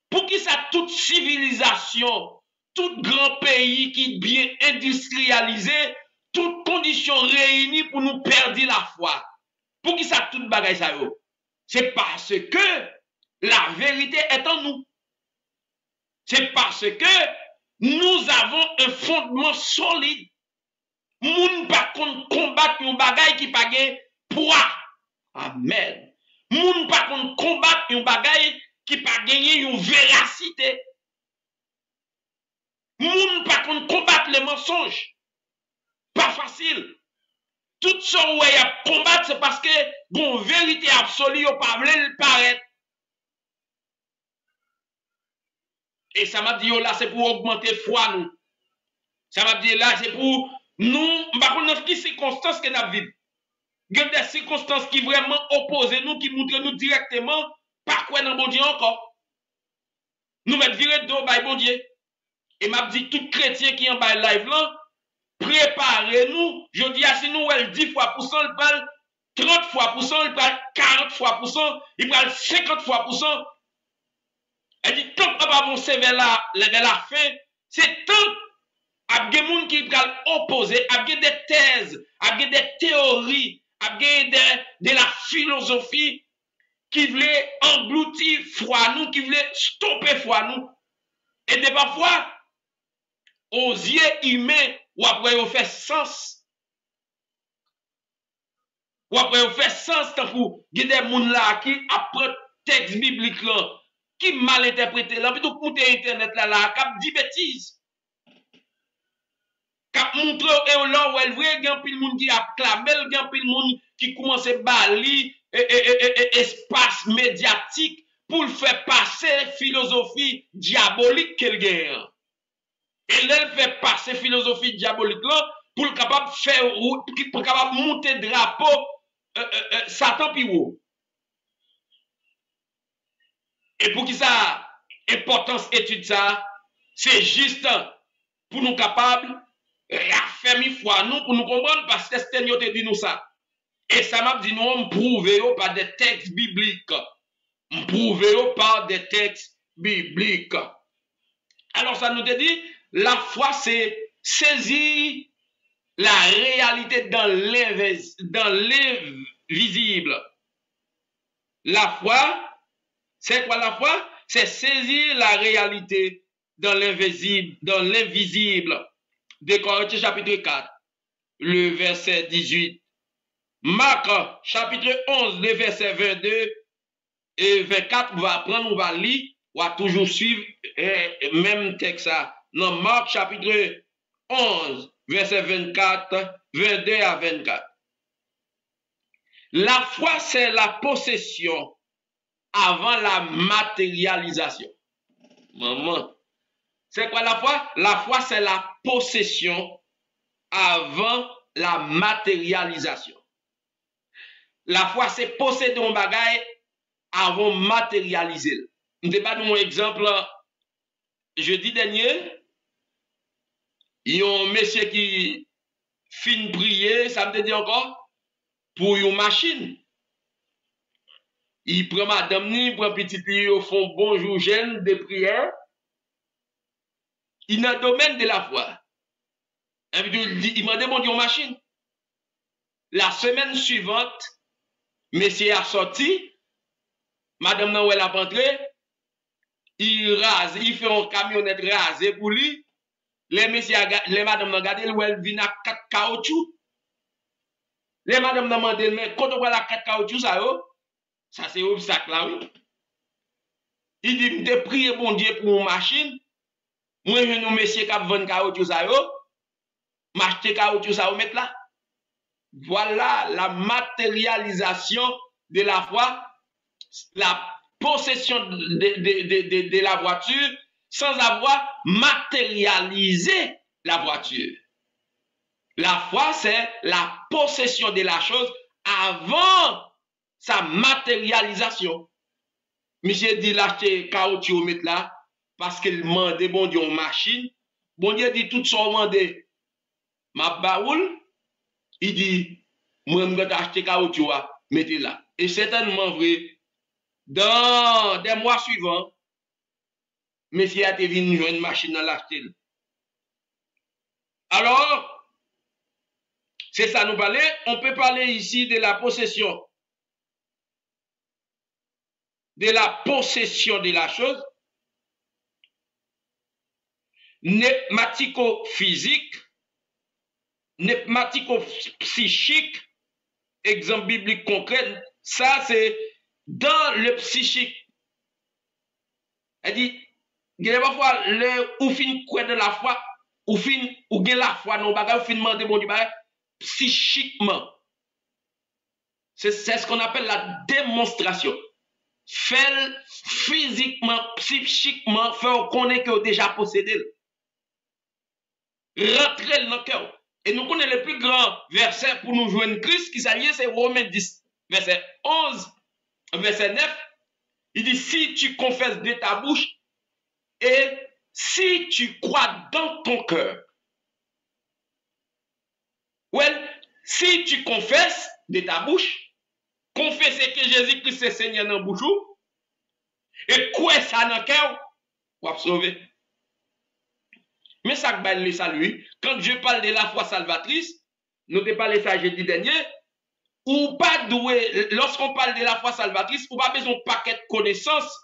S2: Pour qui ça toute civilisation, tout grand pays qui est bien industrialisé, toutes conditions réunies pour nous perdre la foi. Pour qui ça tout bagaille ça yo? C'est parce que la vérité est en nous. C'est parce que nous avons un fondement solide. Moun pas combattre un bagay qui pas gain poids. Amen. Moun pas combattre un bagay qui pas gagner une véracité. Moun pas combattre les mensonges. Pas facile. Tout ce où il y a combattre, c'est parce que bon vérité absolue, ou pas voulu le paraître. Et ça m'a dit là, c'est pour augmenter foi nous. Ça m'a dit là, c'est pour nous, par contre, dans quelles circonstances que nous vivons. Il y a des circonstances qui vraiment opposent nous, qui montrent nous directement, pas quoi dans bon Dieu encore. Nous mettons virer dos by bon Dieu. Et m'a dit tout chrétien qui est en bas live là, préparez-nous. Je dis à si nous, elle 10 fois pour cent, il parle 30 fois pour cent, il parle 40 fois pour cent, il parle 50 fois pour cent. Elle dit, tant que pas mon CV là, la fin, c'est tant qu'il y a des gens qui peuvent opposer, il y a des thèses, il y a des théories, il y a de la philosophie qui voulait engloutir foi nous, qui voulait stopper foi nous. Et de parfois, aux yeux humains, ou après on fait sens. Ou après on fait sens, tant qu'il y a des gens là qui apprennent texte biblique là, qui mal interprété là, plutôt que monter internet là, qui dit bêtises. Qui montre et là où elle voit, il y a un peu de monde qui acclame, il y a un peu de monde qui commence à balayer espace médiatique pour le faire passer philosophie diabolique qu'elle gagne. Et là, elle fait passer philosophie diabolique là pour le capable faire pour capable monter drapeau Satan puis haut. Et pour qui ça importance étude ça, c'est juste pour nous capables raffermir foi nous pour nous comprendre parce que c'est te dit nous ça. Et ça m'a dit nous on prouver par des textes bibliques. On prouver par des textes bibliques. Alors ça nous dit la foi c'est saisir la réalité dans l'invisible. La foi, c'est quoi la foi? C'est saisir la réalité dans l'invisible, De Corinthiens chapitre 4, le verset 18. Marc chapitre 11, le verset 22 et 24, on va apprendre, on va lire, on va toujours suivre même texte ça. Dans Marc chapitre 11, verset 24, 22 à 24. La foi, c'est la possession avant la matérialisation. Maman, c'est quoi la foi? La foi, c'est la possession avant la matérialisation. La foi, c'est posséder un bagage avant matérialiser. Je ne sais pas de mon exemple. Jeudi dernier, il y a un monsieur qui fin prier, ça me dit encore, pour une machine. Il prend madame ni, prend petit li, au fond bonjour jeune de prière. Il est dans le domaine de la foi. Il m'a demandé une machine. La semaine suivante, monsieur a sorti, madame nan elle a rentré, il rase, il fait un camionnette rasé pour lui. Les madame nan gade, elle vient à 4 caoutchouc. Les madame nan demandé, mais quand on voit la 4 caoutchouc, ça c'est obstacle là, oui. Il dit, je te prie bon Dieu pour une machine. Moi, je nous messieurs qui vendent caoutchouc ça yo, m'acheter caoutchouc ça mettre là. Voilà la matérialisation de la foi, la possession de la voiture sans avoir matérialisé la voiture. La foi, c'est la possession de la chose avant sa matérialisation. Monsieur dit l'acheter caoutchouc mettre là parce qu'il demande bon Dieu une machine. Bon Dieu dit tout ça demande ma baoul. Il dit moi je vais acheter caoutchouc mettez là. Et certainement vrai dans des mois suivants monsieur a été venu jouer une machine dans l'acheter. Alors c'est ça nous parler, on peut parler ici de la possession. De la possession de la chose pneumatico-physique, pneumatico-psychique, exemple biblique concret, ça c'est dans le psychique. Elle dit, il y a parfois ou fin quoi de la foi, ou gain la foi non bagage, ou fin demander bon Dieu psychiquement. C'est ce qu'on appelle la démonstration. Faire physiquement, psychiquement, faire connaître que déjà possédé. Rentrer dans le cœur. Et nous connaissons le plus grand verset pour nous joindre Christ qui s'allie, c'est Romains 10, verset 11, verset 9. Il dit, si tu confesses de ta bouche et si tu crois dans ton cœur. Well, si tu confesses de ta bouche, confesser que Jésus-Christ est Seigneur dans la bouche, et quoi ça dans le cœur, vous va sauver. Mais ça que le salut, quand je parle de la foi salvatrice, nous te parlé ça jeudi dernier, ou pas doué, lorsqu'on parle de la foi salvatrice, ou pas besoin de paquet de connaissances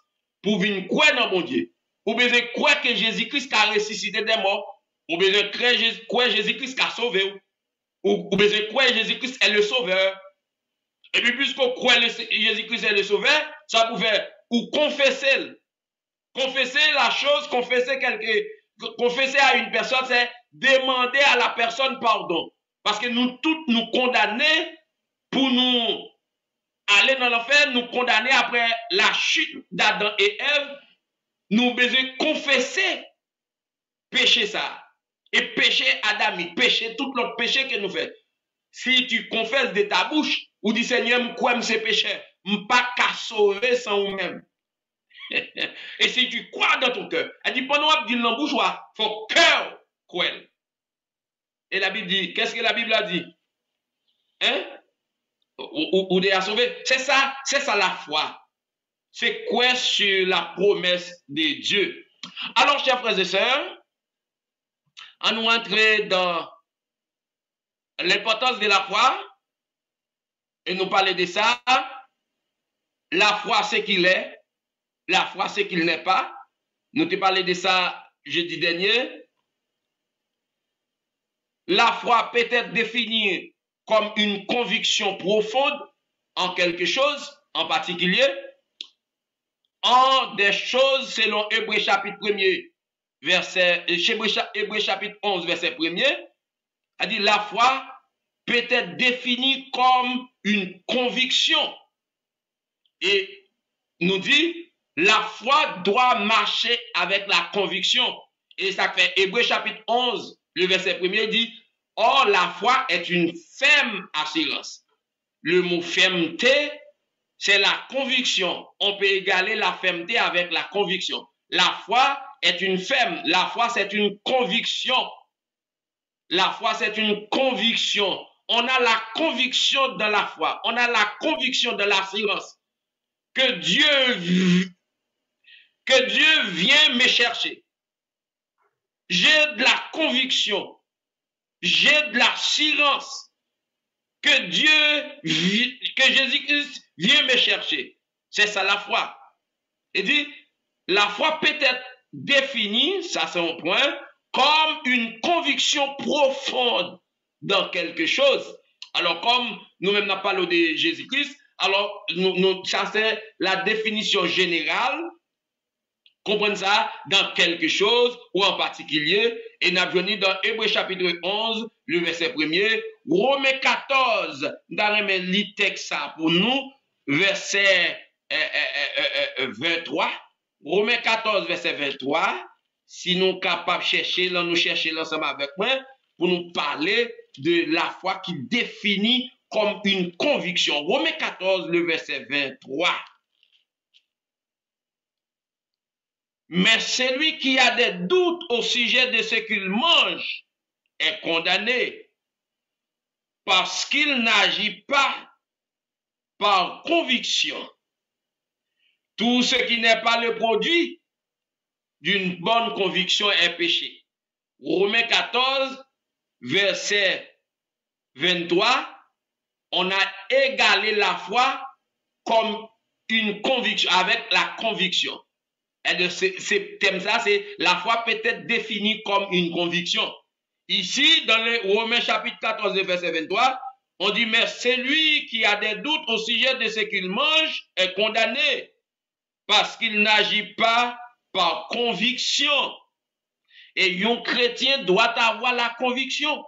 S2: pour venir croire dans mon Dieu. Ou besoin de croire que Jésus-Christ a ressuscité des morts, ou besoin de croire Jésus-Christ a sauvé, ou besoin de croire Jésus-Christ est le sauveur. Et puis puisqu'on croit Jésus-Christ est le sauveur, ça pouvait ou confesser la chose, confesser à une personne, c'est demander à la personne pardon. Parce que nous tous nous condamner pour nous aller dans l'enfer, nous condamner après la chute d'Adam et Ève, nous besoin confesser péché ça. Et péché adamique, péché, tout l'autre péché que nous faisons. Si tu confesses de ta bouche, ou dis Seigneur, quoi c'est péché, pas qu'à sauver sans vous-même. Et si tu crois dans ton cœur, elle dit pendant que tu dis dans la bouche, il faut cœur croire. Et la Bible dit, qu'est-ce que la Bible a dit? Hein? Ou de la sauver. C'est ça la foi. C'est quoi sur la promesse de Dieu? Alors, chers frères et sœurs, on nous entrer dans l'importance de la foi et nous parler de ça. La foi, c'est qu'il est. La foi, c'est qu'il n'est pas. Nous te parlé de ça jeudi dernier. La foi peut être définie comme une conviction profonde en quelque chose en particulier, en des choses selon Hébreux chapitre 1er, Hébreux chapitre 11, verset 1er, a dit la foi peut être définie comme une conviction. Et nous dit, la foi doit marcher avec la conviction. Et ça fait Hébreux chapitre 11, le verset 1er dit, or la foi est une ferme assurance. Le mot fermeté, c'est la conviction. On peut égaler la fermeté avec la conviction. La foi est une ferme. La foi, c'est une conviction. La foi, c'est une conviction. On a la conviction de la foi. On a la conviction de l'assurance que Dieu vient me chercher. J'ai de la conviction. J'ai de l'assurance que Jésus-Christ vient me chercher. C'est ça la foi. Il dit, la foi peut être définie, ça c'est un point, comme une conviction profonde dans quelque chose. Alors comme nous-mêmes n'avons parlé de Jésus-Christ, alors ça c'est la définition générale. Comprenez ça dans quelque chose ou en particulier. Et nous avons venu dans Hébreux chapitre 11, le verset 1er, Romains 14, nous avons lu texte ça pour nous, verset 23. Romains 14, verset 23. Si nous sommes capables de chercher, là, nous chercher l'ensemble avec moi pour nous parler de la foi qui définit comme une conviction. Romains 14, le verset 23. Mais celui qui a des doutes au sujet de ce qu'il mange est condamné parce qu'il n'agit pas par conviction. Tout ce qui n'est pas le produit d'une bonne conviction est péché. Romains 14, verset 23, on a égalé la foi comme une conviction, avec la conviction. Et de ces thèmes-là, c'est la foi peut être définie comme une conviction. Ici, dans les Romains chapitre 14, verset 23, on dit, mais celui qui a des doutes au sujet de ce qu'il mange est condamné parce qu'il n'agit pas par conviction. Et un chrétien doit avoir la conviction.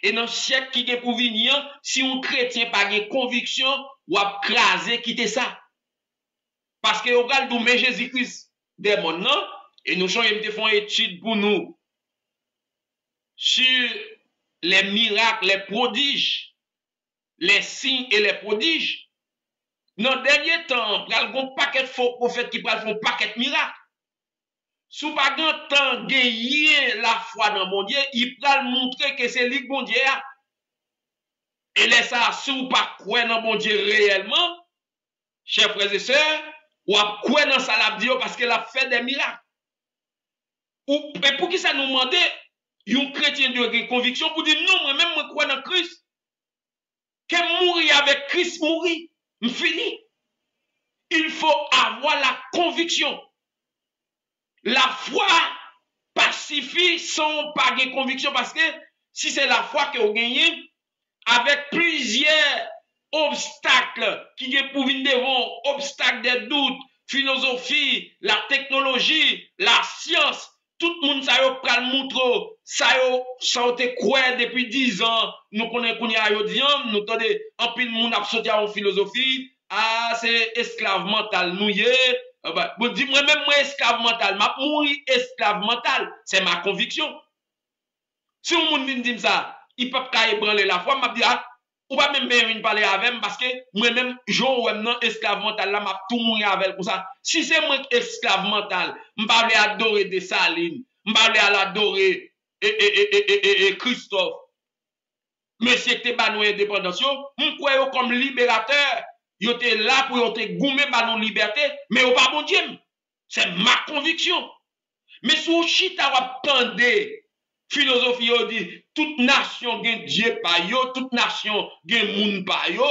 S2: Et dans le siècle qui est pour venir, si un chrétien n'a pas de conviction, ou a crasé, quitter ça. Parce que, regarde, nous mettons Jésus-Christ des mondes, non? Et nous sommes fait une étude pour nous sur les miracles, les prodiges, les signes et les prodiges. Dans le dernier temps, il y a un paquet de faux prophètes qui font un paquet de miracles. Si vous n'avez pas de temps gagner la foi dans mon Dieu, il va montrer que c'est lui bon Dieu. Et laisse ça, si vous ne pas croire dans mon Dieu réellement, chers frères et sœurs, ou à croire dans ça la Dieu parce qu'elle a fait des miracles. Et pour qui ça nous demande, un chrétien de conviction pour dire non, moi-même, je crois dans Christ. Que mourir avec Christ, mourir, fini. Il faut avoir la conviction. La foi pacifie sans pas de conviction parce que si c'est la foi que vous gagnez, avec plusieurs obstacles qui est pour venir devant, obstacles des doutes, philosophie, la technologie, la science, tout le monde ça yo pral montre ça te croire depuis 10 ans, nous connaissons qu'on y a yo diam, nous tendez en pile monde a sauté en philosophie, ah c'est esclave mental nous yé. Bon, dis moi même moi esclave mental, m'a mourir esclave mental, c'est ma conviction. Si on monde vient dire ça, il peut pas ébranler la foi, m'a dit ah, ou pas même bien parler avec parce que moi même Jean ou non esclave mental là m'a tout mourir avec pour ça. Si c'est moi esclave mental, m'pa aller adorer des salines, m'pa aller adorer Christophe. Monsieur qui te ba nous indépendance, m'croit comme libérateur. Yo te là pour yo te goumer ba nos liberté, mais au pas bon Dieu. C'est ma conviction. Mais sous chita ou tendez philosophie yo dit toute nation gen Dieu pa yo, toute nation gen moun pa yo.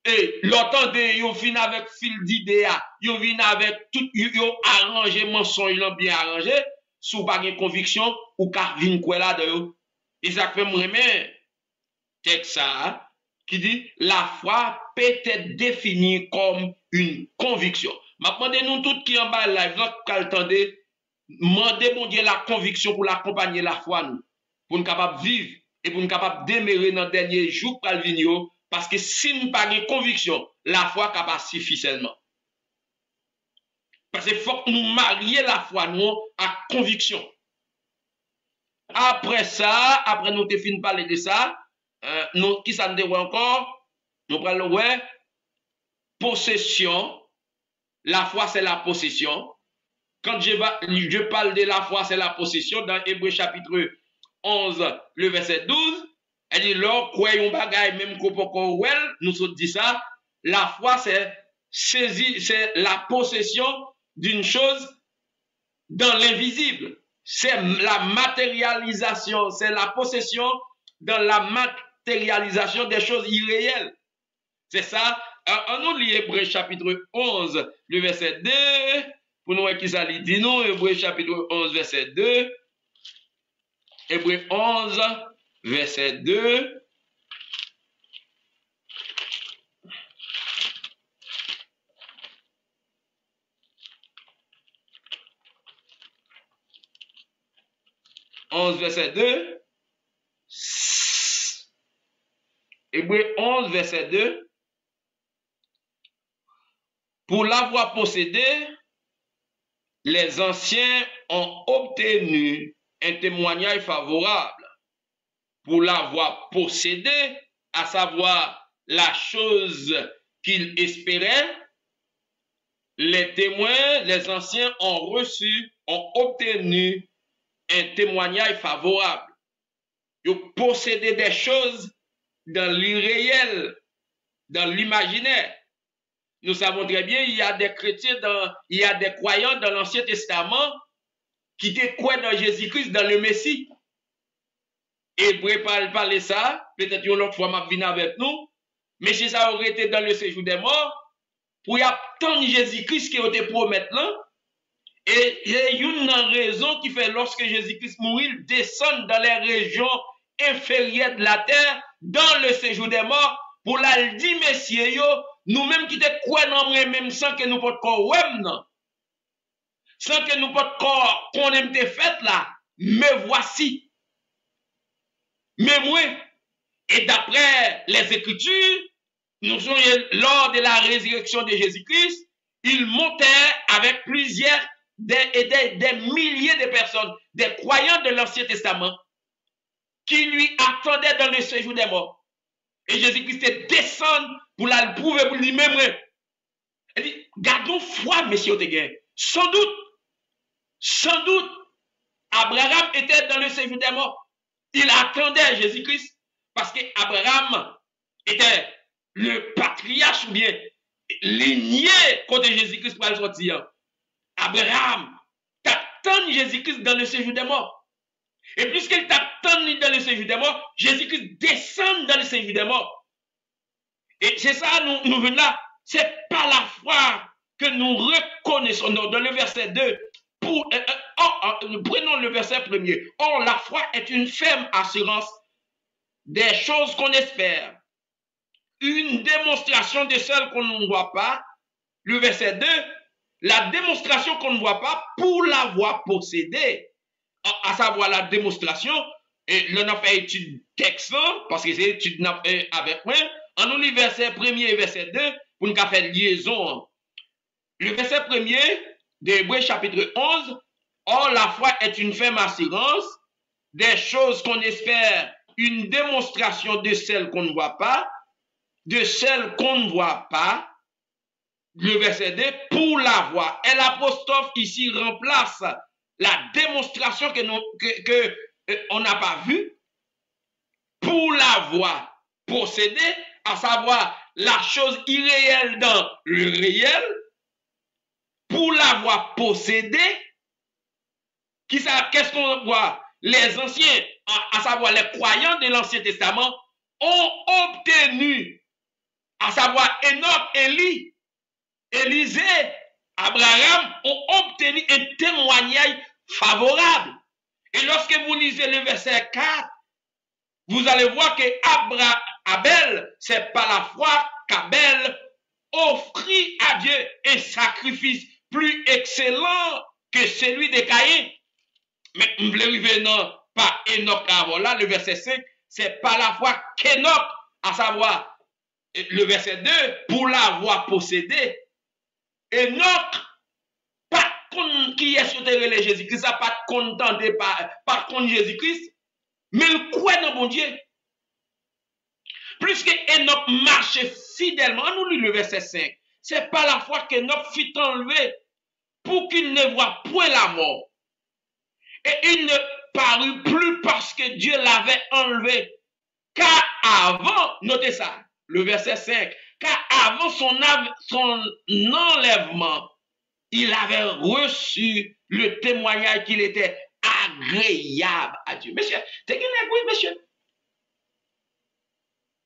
S2: Et l'entendez yo vinn avec fil d'idée, yo vinn avec tout yo arrangé mensonge bien arrangé, sous pas gen conviction ou ka vinn quoi là de yo. Et ça fait moi mais texte ça qui dit la foi peut être définie comme une conviction. M'a demandé nous tous qui en bas live là qu'attendez demandez mon Dieu la conviction pour l'accompagner la foi nous pour nous capable vivre et pour nous capable demeurer dans dernier jour pour venir parce que si nous pas de conviction la foi capable suffit seulement. Parce que faut que nous marier la foi nous à conviction. Après ça, après nous te fin de parler de ça, nous, qui ça nous dit encore? Nous parlons, ouais, possession. La foi, c'est la possession. Quand je parle de la foi, c'est la possession. Dans Hébreux chapitre 11, le verset 12, elle dit, là, croyons bagaille, même qu'on peut well, nous autres dit ça. La foi, c'est la possession d'une chose dans l'invisible. C'est la matérialisation, c'est la possession dans la matérialisation des choses irréelles. C'est ça. On nous lit Hébreux chapitre 11, le verset 2. Pour nous, qui ça dit nous, Hébreux chapitre 11, verset 2. Hébreux 11, verset 2. Verset 2. Hébreux 11, verset 2. Pour l'avoir possédé, les anciens ont obtenu un témoignage favorable. Pour l'avoir possédé, à savoir la chose qu'ils espéraient, les témoins, les anciens ont reçu, ont obtenu un témoignage favorable. Ils possédaient des choses dans l'irréel, dans l'imaginaire. Nous savons très bien, il y a des chrétiens, il y a des croyants dans l'Ancien Testament qui croient dans Jésus-Christ, dans le Messie. Et pour parler ça, peut-être une autre fois, m'a venir avec nous, mais si ça aurait été dans le séjour des morts, pour y attendre Jésus-Christ qui a été promis là. Et il y a une raison qui fait lorsque Jésus-Christ mourit, il descend dans les régions inférieures de la terre, dans le séjour des morts, pour la dire, messieurs, nous-mêmes qui te croyons même sans que nous pas de sans que nous pas de qu'on aime te fait là, me voici. Mais moi, et d'après les Écritures, nous sommes lors de la résurrection de Jésus-Christ, il montait avec plusieurs des milliers de personnes, des croyants de l'Ancien Testament, qui lui attendaient dans le séjour des morts. Et Jésus-Christ descend pour la prouver, pour lui-même. Il dit, gardons foi, messieurs Teguin. Sans doute, Abraham était dans le séjour des morts. Il attendait Jésus-Christ parce qu'Abraham était le patriarche ou bien ligné côté Jésus-Christ pour le sortir. Abraham t'attend Jésus-Christ dans le séjour des morts. Et puisqu'il t'attend dans le séjour des morts, Jésus-Christ descend dans le séjour des morts. Et c'est ça, nous venons là. C'est pas la foi que nous reconnaissons. Non, dans le verset 2, prenons le verset 1er. Or, la foi est une ferme assurance des choses qu'on espère. Une démonstration de celles qu'on ne voit pas. Le verset 2, la démonstration qu'on ne voit pas pour l'avoir possédée. À savoir la démonstration, et l'on a fait étude texte, parce que c'est étude avec moi. En nous lit verset 1er et verset 2, pour nous faire liaison. Le verset 1er d'Hébreux chapitre 11, or la foi est une ferme assurance des choses qu'on espère, une démonstration de celles qu'on ne voit pas, de celles qu'on ne voit pas. Le verset 2, pour la voir. Et l'apostrophe ici remplace la démonstration que on n'a pas vue pour la voir posséder, à savoir la chose irréelle dans le réel, pour la voir posséder. Qu'est-ce qu'on voit? Les anciens, à savoir les croyants de l'Ancien Testament, ont obtenu, à savoir Enoch, Élie, Élisée, Abraham, ont obtenu un témoignage favorable. Et lorsque vous lisez le verset 4, vous allez voir que Abel, c'est par la foi qu'Abel offrit à Dieu un sacrifice plus excellent que celui de Caïn. Mais vous voulez arriver par Enoch avant là, le verset 5, c'est par la foi qu'Enoch, à savoir le verset 2, pour l'avoir possédé. Enoch, pas qui est sur terre de Jésus-Christ, ça pas contenté par contre Jésus-Christ, mais il croit dans mon Dieu. Puisque Enoch marchait fidèlement, nous lisons le verset 5, c'est par la foi qu'Enoch fut enlevé pour qu'il ne voie point la mort. Et il ne parut plus parce que Dieu l'avait enlevé. Car avant, notez ça, le verset 5, car avant son enlèvement, il avait reçu le témoignage qu'il était agréable à Dieu. Monsieur, t'es qui oui, monsieur?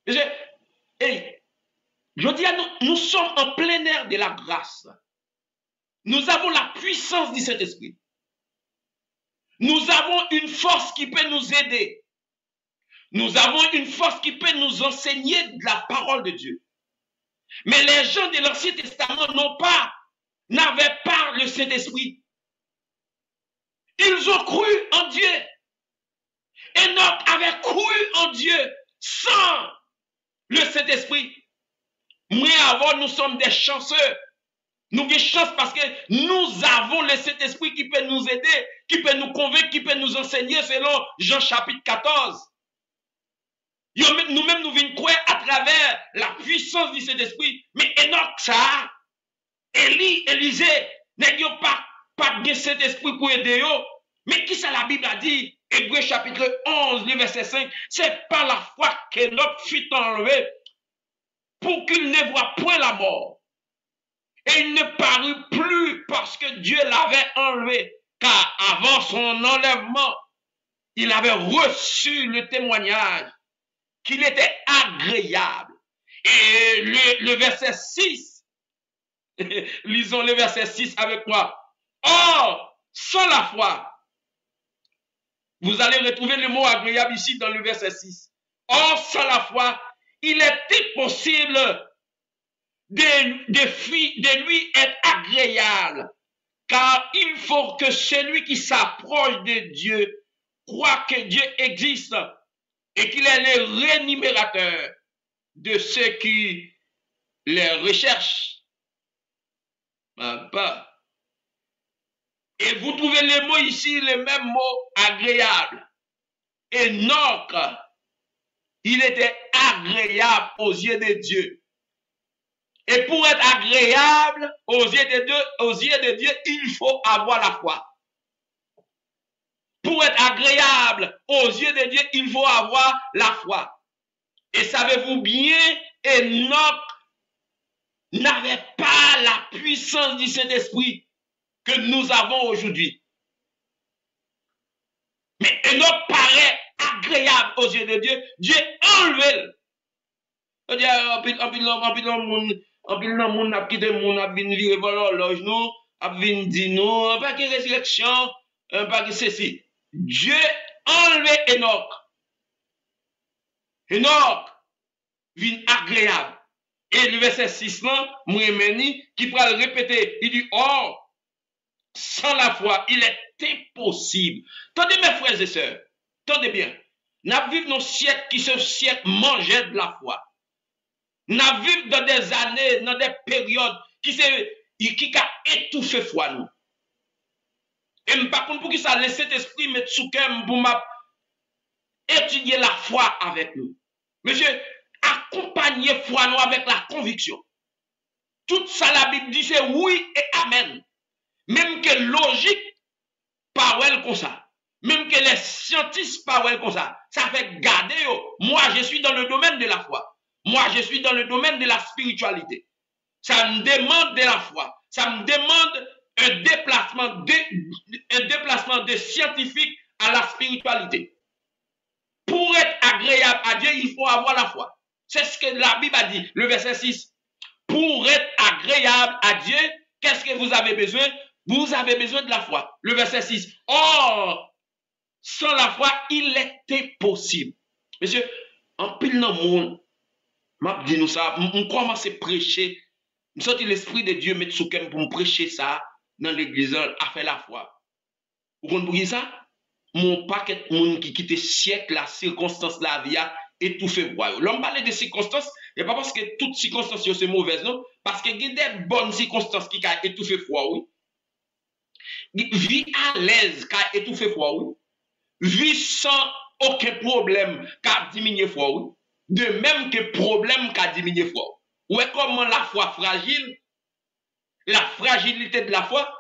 S2: Monsieur, hey, je dis à nous sommes en plein air de la grâce. Nous avons la puissance du Saint-Esprit. Nous avons une force qui peut nous aider. Nous avons une force qui peut nous enseigner de la parole de Dieu. Mais les gens de l'Ancien Testament n'avaient pas le Saint-Esprit. Ils ont cru en Dieu. Enoch avait cru en Dieu sans le Saint-Esprit. Moi, avant, nous sommes des chanceux. Nous avons chance parce que nous avons le Saint-Esprit qui peut nous aider, qui peut nous convaincre, qui peut nous enseigner selon Jean chapitre 14. Nous-mêmes, nous venons croire à travers la puissance du Saint-Esprit. Mais Enoch, ça, Élie, Élisée, n'ayons pas de Saint-Esprit pour aider eux. Mais qui ça la Bible a dit? Hébreux chapitre 11, le verset 5. C'est par la foi qu'Enoch fut enlevé pour qu'il ne voie point la mort. Et il ne parut plus parce que Dieu l'avait enlevé. Car avant son enlèvement, il avait reçu le témoignage qu'il était agréable. Et le verset 6, Lisons le verset 6 avec moi. Or, sans la foi, vous allez retrouver le mot agréable ici dans le verset 6. Or, sans la foi, il est impossible de lui être agréable, car il faut que celui qui s'approche de Dieu croit que Dieu existe et qu'il est le rémunérateur de ceux qui les recherchent. Pas. Et vous trouvez le mot ici, le même mot agréable. Enoch, il était agréable aux yeux de Dieu. Et pour être agréable aux yeux de Dieu, il faut avoir la foi. Pour être agréable aux yeux de Dieu, il faut avoir la foi. Et savez-vous bien, Enoch n'avait pas la puissance du Saint-Esprit que nous avons aujourd'hui. Mais Enoch paraît agréable aux yeux de Dieu. Dieu enlevé. En pile nan moun ap kite moun ap vin vire vol horloge nou, ap vin di nou, pas que résurrection, pas que ceci. Dieu enlevé Enoch. Enoch vin agréable. Et le verset 6 là, Mouemeni, qui pourra le répéter, il dit, oh, sans la foi, il est impossible. Tendez mes frères et sœurs, tendez bien. Nous vivons dans un siècle qui ce siècle mangeait de la foi. Nous vivons dans des années, dans des périodes qui a étouffé foi nous. Et par contre, pour que ça laisse cet esprit mettre sous cœur pour étudier la foi avec nous. Monsieur, accompagner foi nous avec la conviction. Tout ça, la Bible dit, c'est oui et amen. Même que logique, parole comme ça. Même que les scientifiques parlent comme ça. Ça fait garder. Moi, je suis dans le domaine de la foi. Moi, je suis dans le domaine de la spiritualité. Ça me demande de la foi. Ça me demande un déplacement de scientifique à la spiritualité. Pour être agréable à Dieu, il faut avoir la foi. C'est ce que la Bible a dit, le verset 6. Pour être agréable à Dieu, qu'est-ce que vous avez besoin? Vous avez besoin de la foi. Le verset 6. Or, sans la foi, il était possible. Monsieur, en pile dans le monde, m'a dit nous ça, on commence à prêcher. Nous sortons l'esprit de Dieu mettre sous cœur pour me prêcher ça dans l'église à faire la foi. Vous comprenez ça? Mon paquet de monde qui quitte siècle, la circonstance la vie a étouffé. L'homme parle de circonstances, et pas parce que toutes circonstances sont mauvaises, non? Parce qu'il y a des bonnes circonstances qui ont étouffé foi, oui. Vie à l'aise qui a étouffé foi, oui. Vie sans aucun problème qui a diminué foi, oui. De même que problème qui a diminué foi. Ou est comment la foi fragile, la fragilité de la foi,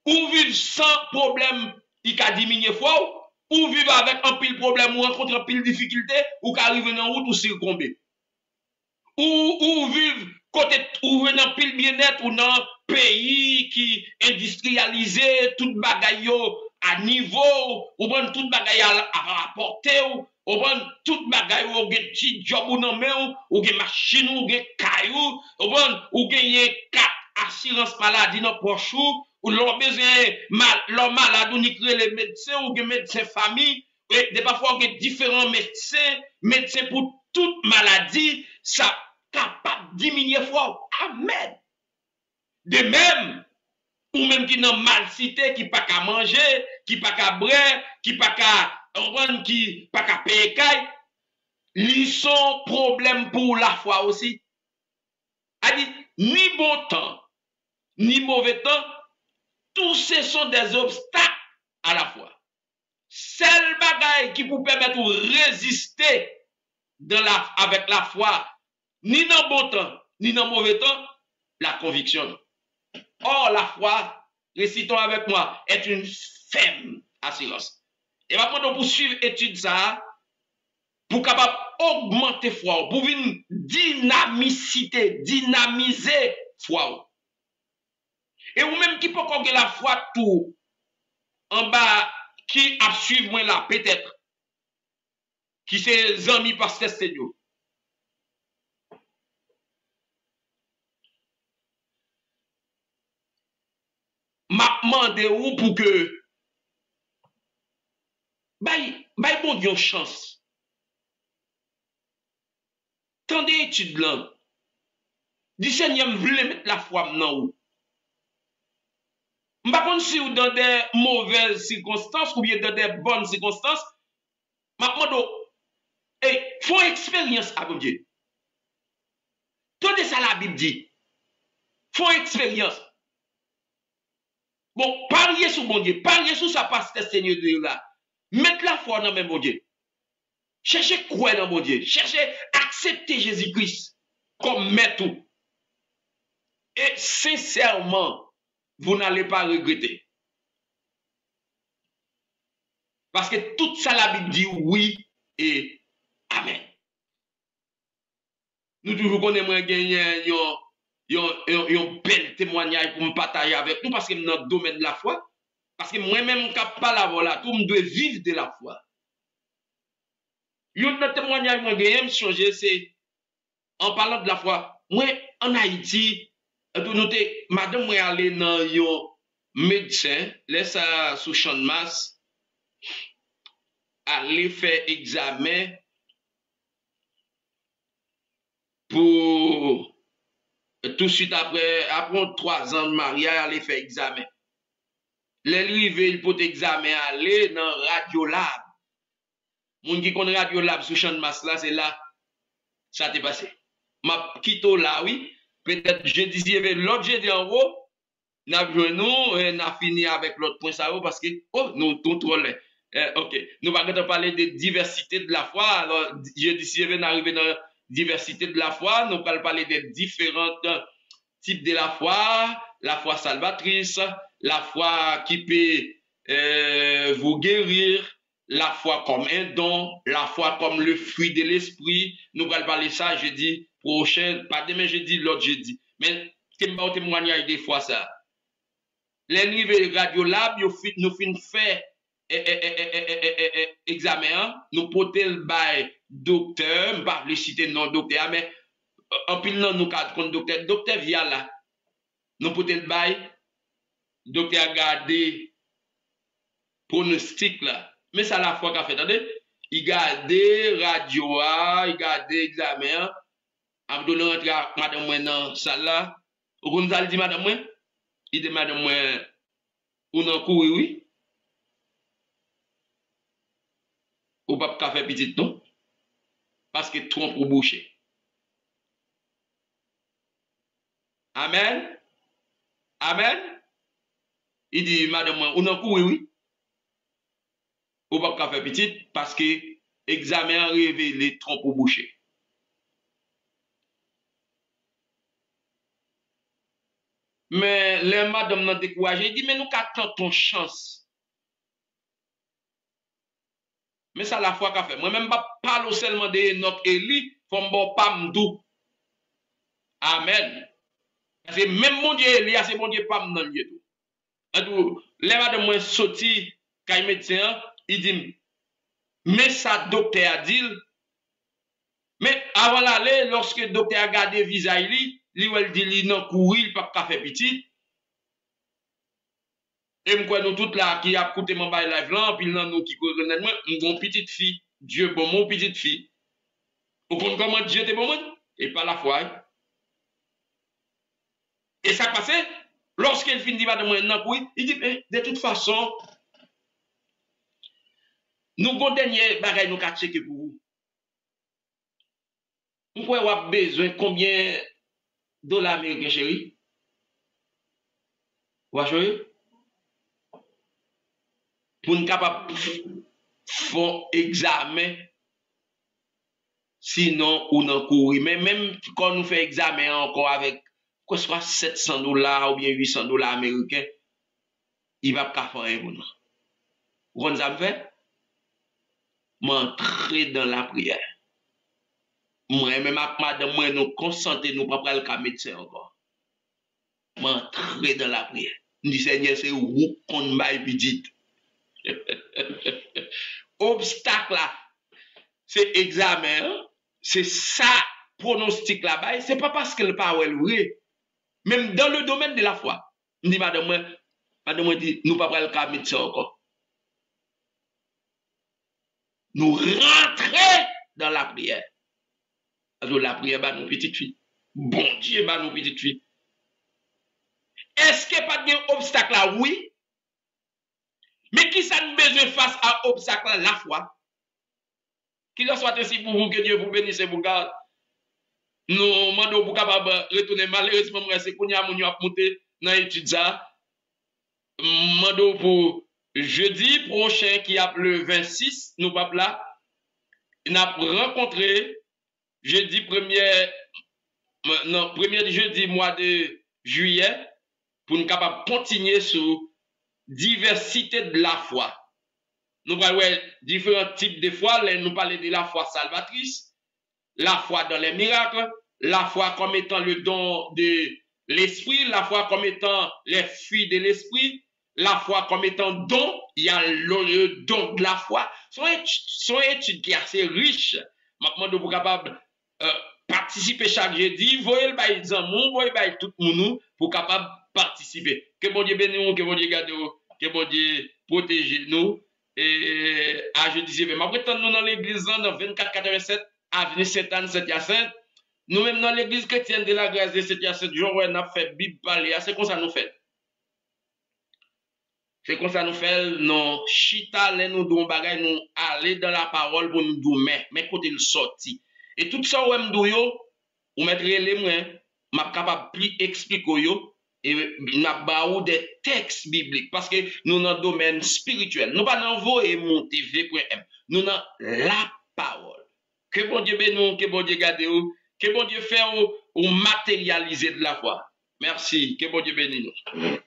S2: ou vivre sans problème qui a diminué foi, ou vivre avec un pile problème ou rencontrer un pile difficulté, ou qui arrive dans route ou surcomber. Ou vivre côté ou dans pile bien-être ou dans pays qui industrialisé tout bagaille à niveau ou bon tout bagaille à rapporter ou bon tout bagaille ou gen petit job ou nan men ou gen machine ou gen caillou ou bon ou gen 4 assurance maladie dans poche ou l'on besoin l'homme malade ou ni créer les médecins ou gen médecin famille et des parfois gen différents médecins pour toute maladie ça capable de diminuer foi. Amen. De même, ou même qui n'a mal cité, qui pas qu'à manger, qui pas qu'à boire, qui pas qu'à payer caille, ils sont problème pour la foi aussi. A dit, ni bon temps, ni mauvais temps, tous ces sont des obstacles à la foi. Seul bagaille qui vous permet de résister avec la foi, ni dans bon temps, ni dans mauvais temps, la conviction. Or, la foi, récitons avec moi, est une ferme assurance. Et maintenant, pour suivre l'étude ça, pour capable augmenter foi, pour une dynamiser foi. Et ou même qui peut avoir la foi tout en bas, qui a suivi moi là, peut-être, qui c'est amis pasteur Seigneur. m'a demandé ou pour que bay bon Dieu chance. Tendez étude là. Dis Seigneur, me voulait mettre la foi dans ou. M'pa konn si ou dans des mauvaises circonstances ou bien dans des bonnes circonstances, m'a demandé faut expérience avec Dieu. Tendez ça la Bible dit. Faut expérience. Bon, pariez sur bon Dieu, pariez sur sa passe Seigneur de là. Mettez la foi dans même bon Dieu. Cherchez quoi dans mon Dieu. Cherchez accepter Jésus-Christ comme maître. Et sincèrement, vous n'allez pas regretter. Parce que tout ça, la Bible dit oui et amen. Nous toujours connaissons gagner un bel témoignage pour me partager avec nous parce que dans le domaine de la foi, parce que moi-même, je ne peux pas la voir tout, je dois vivre de la foi. Un autre témoignage que je vais changer, c'est en parlant de la foi. Moi, en Haïti, madame, moi, aller dans un médecin, laisse ça sous champ de masse, aller faire examen pour tout de suite après 3 ans de mariage, aller faire examen. L'arrivée, il peut examen aller dans Radiolab. Moun qui connaît Radiolab sous champ de masse là, c'est là, ça t'est passé. Ma quitto là, oui. Peut-être jeudi, il y avait l'autre jeudi en haut. N'a fini avec l'autre point ça parce que, nous tout trop là. Ok. Nous allons parler de diversité de la foi. Alors, jeudi, il y avait arrivé dans la diversité de la foi. Nous allons parler des différents types de la foi salvatrice, la foi qui peut vous guérir, la foi comme un don, la foi comme le fruit de l'esprit. Nous allons parler ça jeudi prochain, pas demain jeudi, l'autre jeudi. Mais, je vais vous témoigner des fois ça. Les niveaux Radiolab, nous finissons faire examen, nous portons le bail docteur, je ne vais pas le citer non docteur, mais en pile non, nous avons docteur. Docteur via là. Nous portons le bail, docteur gardé pronostic là. Mais ça la fois qu'a fait, attendez, il garde radio, il garde examen, en donnant rentrer à madame moi dans salle là. Vous nous allez dire madame moi, il dit madame moi, ou non courir oui. Ou pas faire petit non. Parce que trompe ou boucher. Amen. Amen. Il dit madame moi, ou non courir oui. Ou pas faire petit parce que examen révèle les trompes ou boucher. Mais les madame n'ont découragé, il dit, mais nous qu'attendons ton chance. Mais ça la foi qu'a fait. Moi-même, je parle seulement de Enoch et lui, faut me pas m'dou. Amen. Parce que même mon Dieu Elia, c'est mon Dieu pas m'dou lieu tout. Les madame moi sorti, quand médecin, il dit, mais ça docteur a dit, mais avant d'aller, lorsque le docteur a gardé visage, il dit, il n'a courir, il pas faire petit. Et moi, nous toutes là, qui a écouté mon bail live là, puis nous qui connaissent moi, mon petite fille, Dieu bon, mon petite fille. Vous comprenez comment Dieu était bon, moi? Et pas la foi. Et ça passait, lorsqu'elle finit de moi, non, oui, il dit, de toute façon, nous avons dernier bagage, nous avons checké pour vous. Vous pouvez avoir besoin combien de dollars américains, chérie? Vous voyez? Pour nous capable faire examen, sinon on en courir. Mais même quand nous faisons examen encore avec quoi soit 700 dollars ou bien 800 dollars américains, il va pas faire un bon. Vous comprenez ça me fait? M'entrer dans la prière. Moi même avec madame moi nous consenter nous pas prendre le cas médecin encore. M'entrer dans la prière. Nous dit Seigneur c'est où qu'on m'a dit. Obstacle là, c'est examen, c'est ça, pronostic là-bas, c'est pas parce qu'elle parle vrai. Même dans le domaine de la foi, on dit madame, Madame moi dit, nous pas le cas mettre ça encore. Nous rentrer dans la prière. Alors la prière, bah, nous petites filles. Bon Dieu, bah, nous petites filles. Est-ce qu'il n'y a pas d'obstacle là? Oui. Mais qui ça nous besoin face à l'obstacle là? La foi. Qu'il en soit ainsi pour vous, que Dieu vous bénisse et vous garde. Nous demandons pour capable retourner malheureusement, c'est qu'on y a monté dans l'étude ça. Demandons pour jeudi prochain qui a le 26, nous pas là. Nous avons rencontré jeudi premier jeudi mois de juillet pour nous capable continuer sur diversité de la foi. Nous parlons différents types de foi, nous parlons de la foi salvatrice, la foi dans les miracles, la foi comme étant le don de l'esprit, la foi comme étant les fruits de l'esprit, la foi comme étant don, il y a le don de la foi. Son étude qui est assez riche. Maintenant, vous êtes capable participer chaque jeudi, voyez le bail d'amour, voyez le tout le monde pour capable participer. Que bon Dieu bénisse nous, que bon Dieu garde nous, que bon Dieu protège nous. Et à jeudi 7. Après, nous dans l'église dans 2487 avenue Sainte-Anne, Saint-Hyacinthe. Nous-mêmes dans l'église chrétienne de la grâce de Saint-Hyacinthe, on a fait Bible parler. C'est comme ça nous fait. C'est comme ça nous fait. Nous chita, nous donnons bagay, nous aller dans la parole pour nous dire, mais côté le sorti. Et tout ça, on nous ou mettre les mains, m'a capable plus expliquer yo. Et nous avons des textes bibliques parce que nous dans le domaine spirituel. Nous pas dans vos et mon TV.m. Nous dans la parole. Que bon Dieu bénisse, que bon Dieu garde, que bon Dieu fait ou matérialiser de la foi. Merci, que bon Dieu bénisse nous.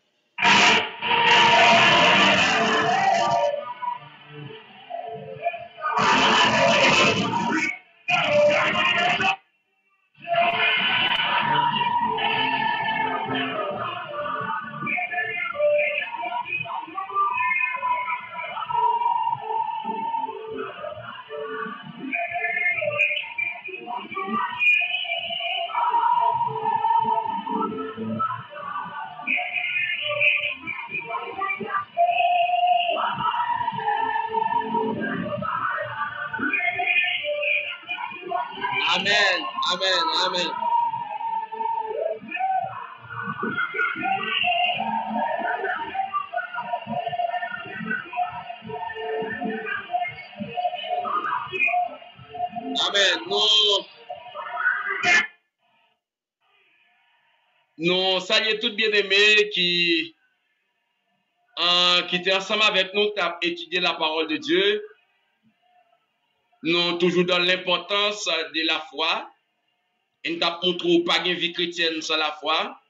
S2: Amen, amen, amen. Amen. Nous saluons tous bien-aimés qui étaient ensemble avec nous, qui ont étudié la parole de Dieu. Nous toujours dans l'importance de la foi. Et nous avons montré pas de vie chrétienne sans la foi.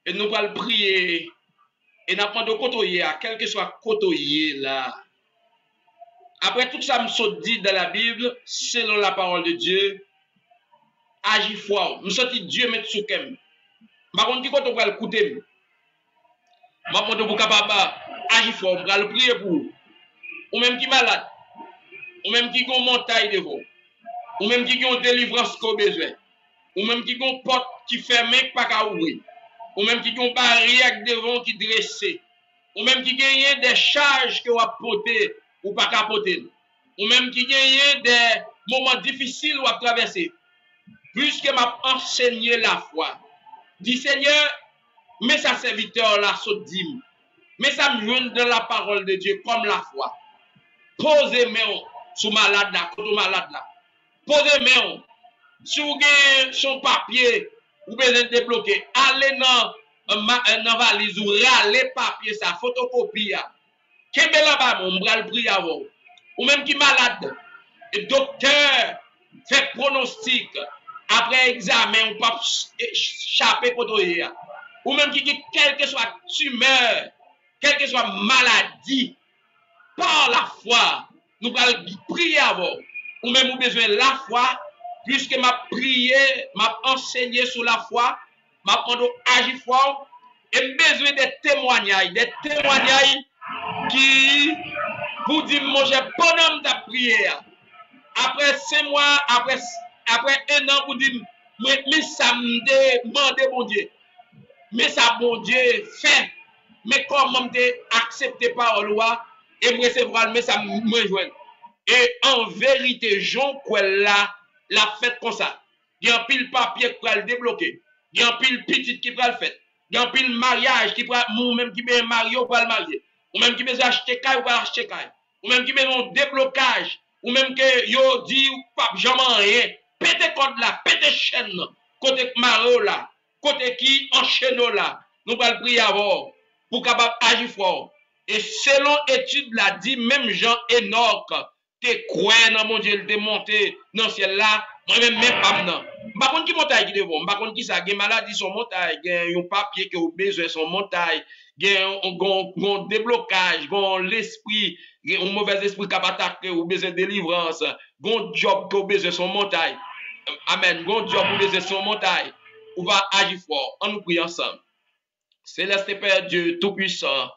S2: Et nous allons prier. Et nous avons de côtoyer, quel que soit côtoyer là. Après tout ça, nous dit dans la Bible, selon la parole de Dieu, agis foi. Nous sommes Dieu met sous kem. Par contre, qui quand on va écouter, maintenant vous capable agir foi, on va le prier pour. Ou même qui malade, ou même qui ont montagne devant, ou même qui ont délivrance qu'on besoin, ou même qui ont porte qui fermée pas qu'à ouvrir, ou même qui ont barrière devant qui dressée, ou même qui gagne des charges que vous porter ou pas capoter, ou même qui gagne des moments difficiles ou à traverser. Puisque m'a enseigné la foi, dit Seigneur, mais sa serviteur la sodim, mais ça me joint de la parole de Dieu comme la foi. Posez main sur malade là, contre malade là. Posez main sur son papier ou besoin de débloquer. Allez dans valise ou râler papier ça, photocopie. Kembe là-bas, mon bras le prier avant. Ou même qui malade, et docteur fait pronostic. Après examen, on peut échapper côté. Ou même qui quelle que soit tumeur, quelle que soit maladie, par la foi, nous allons prier avant. Ou même nous besoin de la foi, puisque m'a prié, m'a enseigné sur la foi, m'a demandé agir fort, et besoin des témoignages qui vous disent, moi j'ai bonhomme de prière. Après 5 mois, après 1 an, vous dites, mais ça me demande, bon Dieu. Mais ça, bon Dieu, fait. mais comment accepter par loi et me recevoir, mais ça me rejoint. Et en vérité, Jean Kwella l'a fait comme ça. Il y a un pile papier qui va le débloquer. Il y a un pile petit qui va le faire. Il y a un pile mariage qui va, ou même qui veut marier ou va le marier. Ou même qui veut acheter caille ou va acheter caille. Ou même qui veut un déblocage. Ou même que yo dit ou pas jamais rien. Pété code là, pété chaîne. Côté Maro là. Côté qui enchaîne là. Nous allons prier avant pour capable agir fort. Et selon étude là, dit même Jean Enoch, t'es quoi dans mon Dieu, t'es monté dans ce ciel là, moi-même, même pas non. Par contre, qui montagne qui devant, par contre, qui ça, il maladie son montagne, il y a un papier qui a besoin son montagne, il y a un déblocage, il y a l'esprit, il y a un mauvais esprit qui a attaqué, ou besoin de délivrance, il y a un job qui a besoin son montagne. Amen, il y a un job qui a besoin son montagne. On va agir fort, on nous prie ensemble. Céleste Père Dieu Tout-Puissant,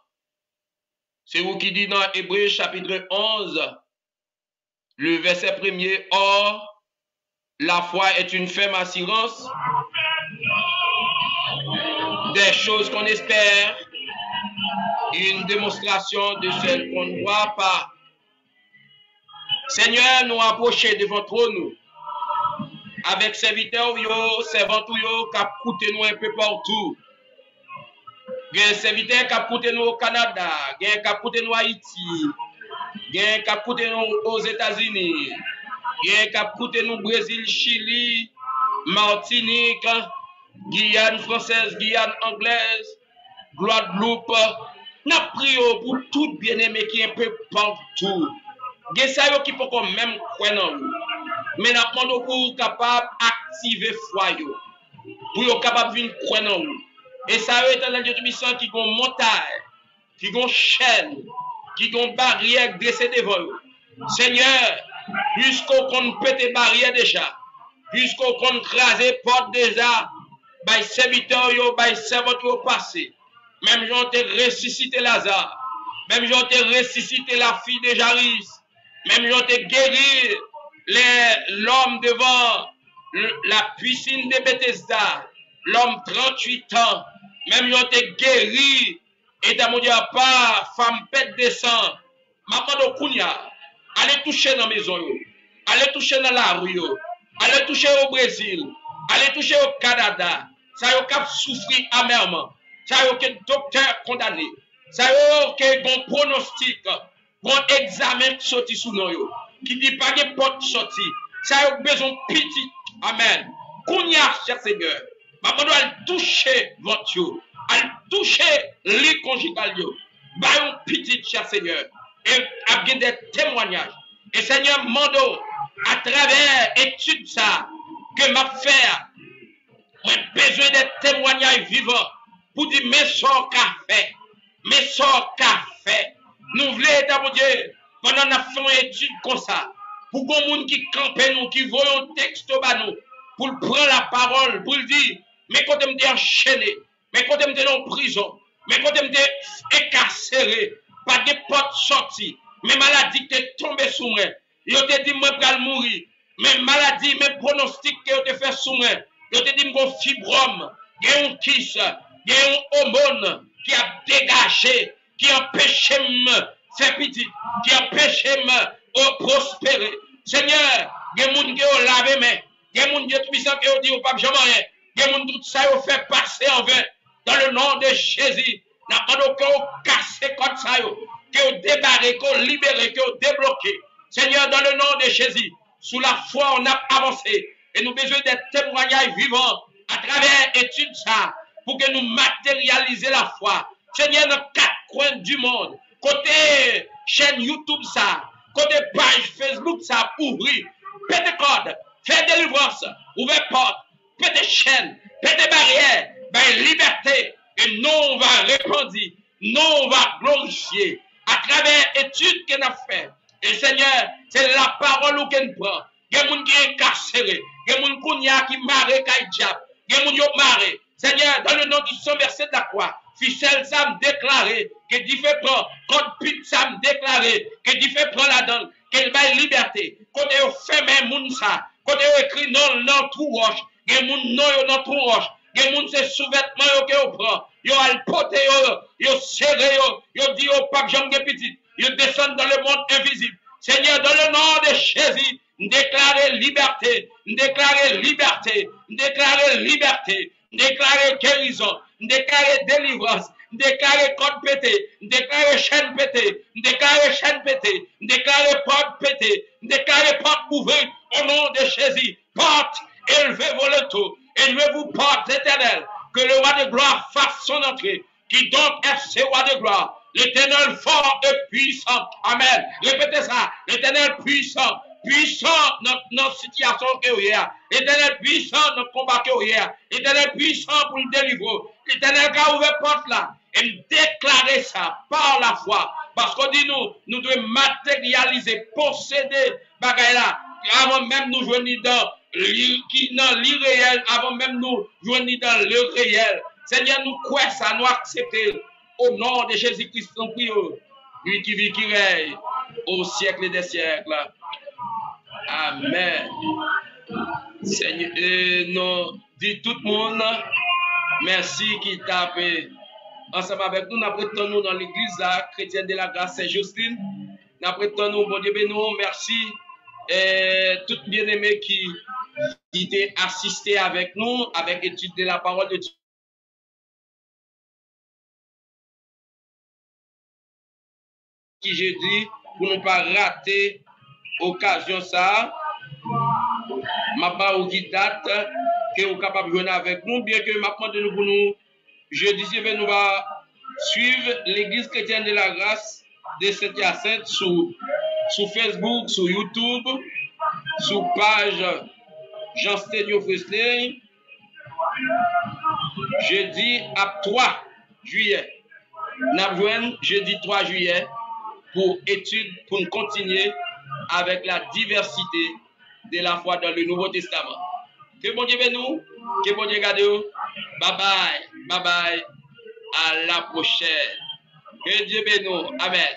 S2: c'est vous qui dit dans Hébreux chapitre 11, le verset 1er, or, la foi est une ferme assurance des choses qu'on espère, une démonstration de celles qu'on ne voit pas. Seigneur, nous approcher devant trône, avec serviteurs, servants, qui a coûté nous un peu partout. Il y a un serviteur qui a coûté nous au Canada, il y a un qui a coûté nous à Haïti, il y a un qui a coûté nous aux États-Unis, il y a un qui a coûté nous au Brésil, Chili, Martinique, Guyane française, Guyane anglaise, Guadeloupe. Nous prions pour tout bien-aimé qui est un peu partout. Il y a ça qui peut même croire en nous. Mais nous demandons pour capable d'activer foi, pour être capable de venir croire en nous. Et ça est un Dieu Tout-Puissant qui a une montagne, qui a une chaîne, qui a une barrière dressée devant eux. Seigneur, puisqu'on compte péter barrière déjà, puisqu'on compte craser porte déjà, by serviteurs, by servants passé. Même j'en ai ressuscité Lazare, même j'en ai ressuscité la fille de Jairus, même j'en ai guéri l'homme devant la piscine de Bethesda, l'homme 38 ans, même j'en ai guéri, et dans mon Dieu, pas femme pète de sang, maman de Kounia, allez toucher dans la maison, allez toucher dans la rue, allez toucher au Brésil, allez toucher au Canada, ça y est cap souffrir amèrement, ça y est que docteur condamné, ça y est que bon pronostic, bon examen sorti sous nous, qui dit pas de porte sortie, ça y est besoin petit, amen. Kounia, cher Seigneur, maman doit toucher votre, elle toucher les conjugales, baillons petit, cher Seigneur, et avec des témoignages. Et Seigneur, mando, à travers étude ça, que m'a fait, j'ai besoin de témoignages vivants pour dire, mais sort café, mais sort café. Nous voulons, mon Dieu, pendant qu'on a fait une étude comme ça, pour qu'on monde qui campe nous, qui voit un texte bas nous, pour prendre la parole, pour le dire, mais quand on me dit enchaîné, mais quand on me dit en prison, mais quand on me dit incarcéré, pas de porte sortie, mais maladie qui est tombée sous moi, il te dit moi je vais mourir, mais maladie, mais pronostic que te fait sous moi, il te dit mon fibrome, il y a un kiss, il y a un hormone qui a dégagé, qui empêche me faire petit, qui empêche me prospérer. Seigneur, il y a des gens qui ont lavé main, il y a des gens qui ont puissant qui ont dit au pape Jean-Marie, il y a des gens tout ça ont fait passer en vain. Dans le nom de Jésus, nous avons cassé comme ça, qui ont débarré, qui ont libéré, qui ont débloqué. Seigneur, dans le nom de Jésus, sous la foi, on a avancé. Et nous avons besoin de témoignages vivants à travers études ça, pour que nous matérialiser la foi. Seigneur, dans 4 coins du monde, côté chaîne YouTube ça, côté page Facebook ça, ouvrir, pété code, faire délivrance, ouvrir porte, pété chaîne, pété barrière, ben liberté, et nous on va répandre, nous on va glorifier à travers études qu'on a fait. Et Seigneur, c'est la parole qu'on prend. Il y a des gens qui sont incarcérés, il y a des gens qui marrent, il y a des gens qui marrent. Seigneur, dans le nom du sang versé de la croix, ficelle ça me déclaré, que Dieu fait prendre, code pit ça me déclaré, que Dieu fait prendre la donne, qu'elle va liberté. Quand on fait même moun ça, quand on écrit non, tout roche, il y a des gens non, tout roche. Il y a des gens qui sont sous-vêtements qui prend. Ils ont le poté yo serré, yo dit au pape Jean petit, yo descend dans le monde invisible. Seigneur, dans le nom de Jésus, déclarer liberté, déclarer liberté, déclarer liberté, déclarer guérison, déclarer délivrance, déclarer code pété, déclarer chaîne pété, déclarer chaîne pété, déclarer porte pété, déclarer porte ouverte au nom de Jésus. Porte, élevez-vous élevez-vous porte éternelle, que le roi de gloire fasse son entrée, qui donc est ce roi de gloire. L'Éternel fort et puissant. Amen. Répétez ça. L'Éternel puissant. Puissant notre situation que y a. L'Éternel puissant notre combat que y a. L'Éternel puissant pour le délivrer. L'Éternel qui a ouvert porte là. Et déclarer ça par la foi. Parce qu'on dit nous devons matérialiser, posséder bagaille là. Avant même nous joindre dans l'irréel. Avant même nous joindre dans le réel. Seigneur, nous croyons ça, nous acceptons. Au nom de Jésus-Christ, nous prions. Lui qui vit, qui règne au siècle des siècles. Amen. Seigneur, nous dit tout le monde, merci qui tape ensemble avec nous. Nous apprêtons nous dans l'église chrétienne de la grâce Saint-Justine. Nous apprêtons nous, bon Dieu, nous, merci. Et tout bien-aimé qui était assisté avec nous, avec l'étude de la parole de Dieu. Qui j'ai dit pour ne pas rater occasion ça ma part ou qui date que vous capable de venir avec nous bien que maintenant de nous pour nous jeudi nous va suivre l'église chrétienne de la grâce de Saint-Hyacinthe sur Facebook, sur YouTube, sur page Jean Sténio Fresley jeudi à 3 juillet. Nous jeudi 3 juillet pour étude, pour nous continuer avec la diversité de la foi dans le Nouveau Testament. Que bon Dieu nous, que bon Dieu garde nous. Bye bye, bye bye, à la prochaine. Que Dieu bénisse nous. Amen.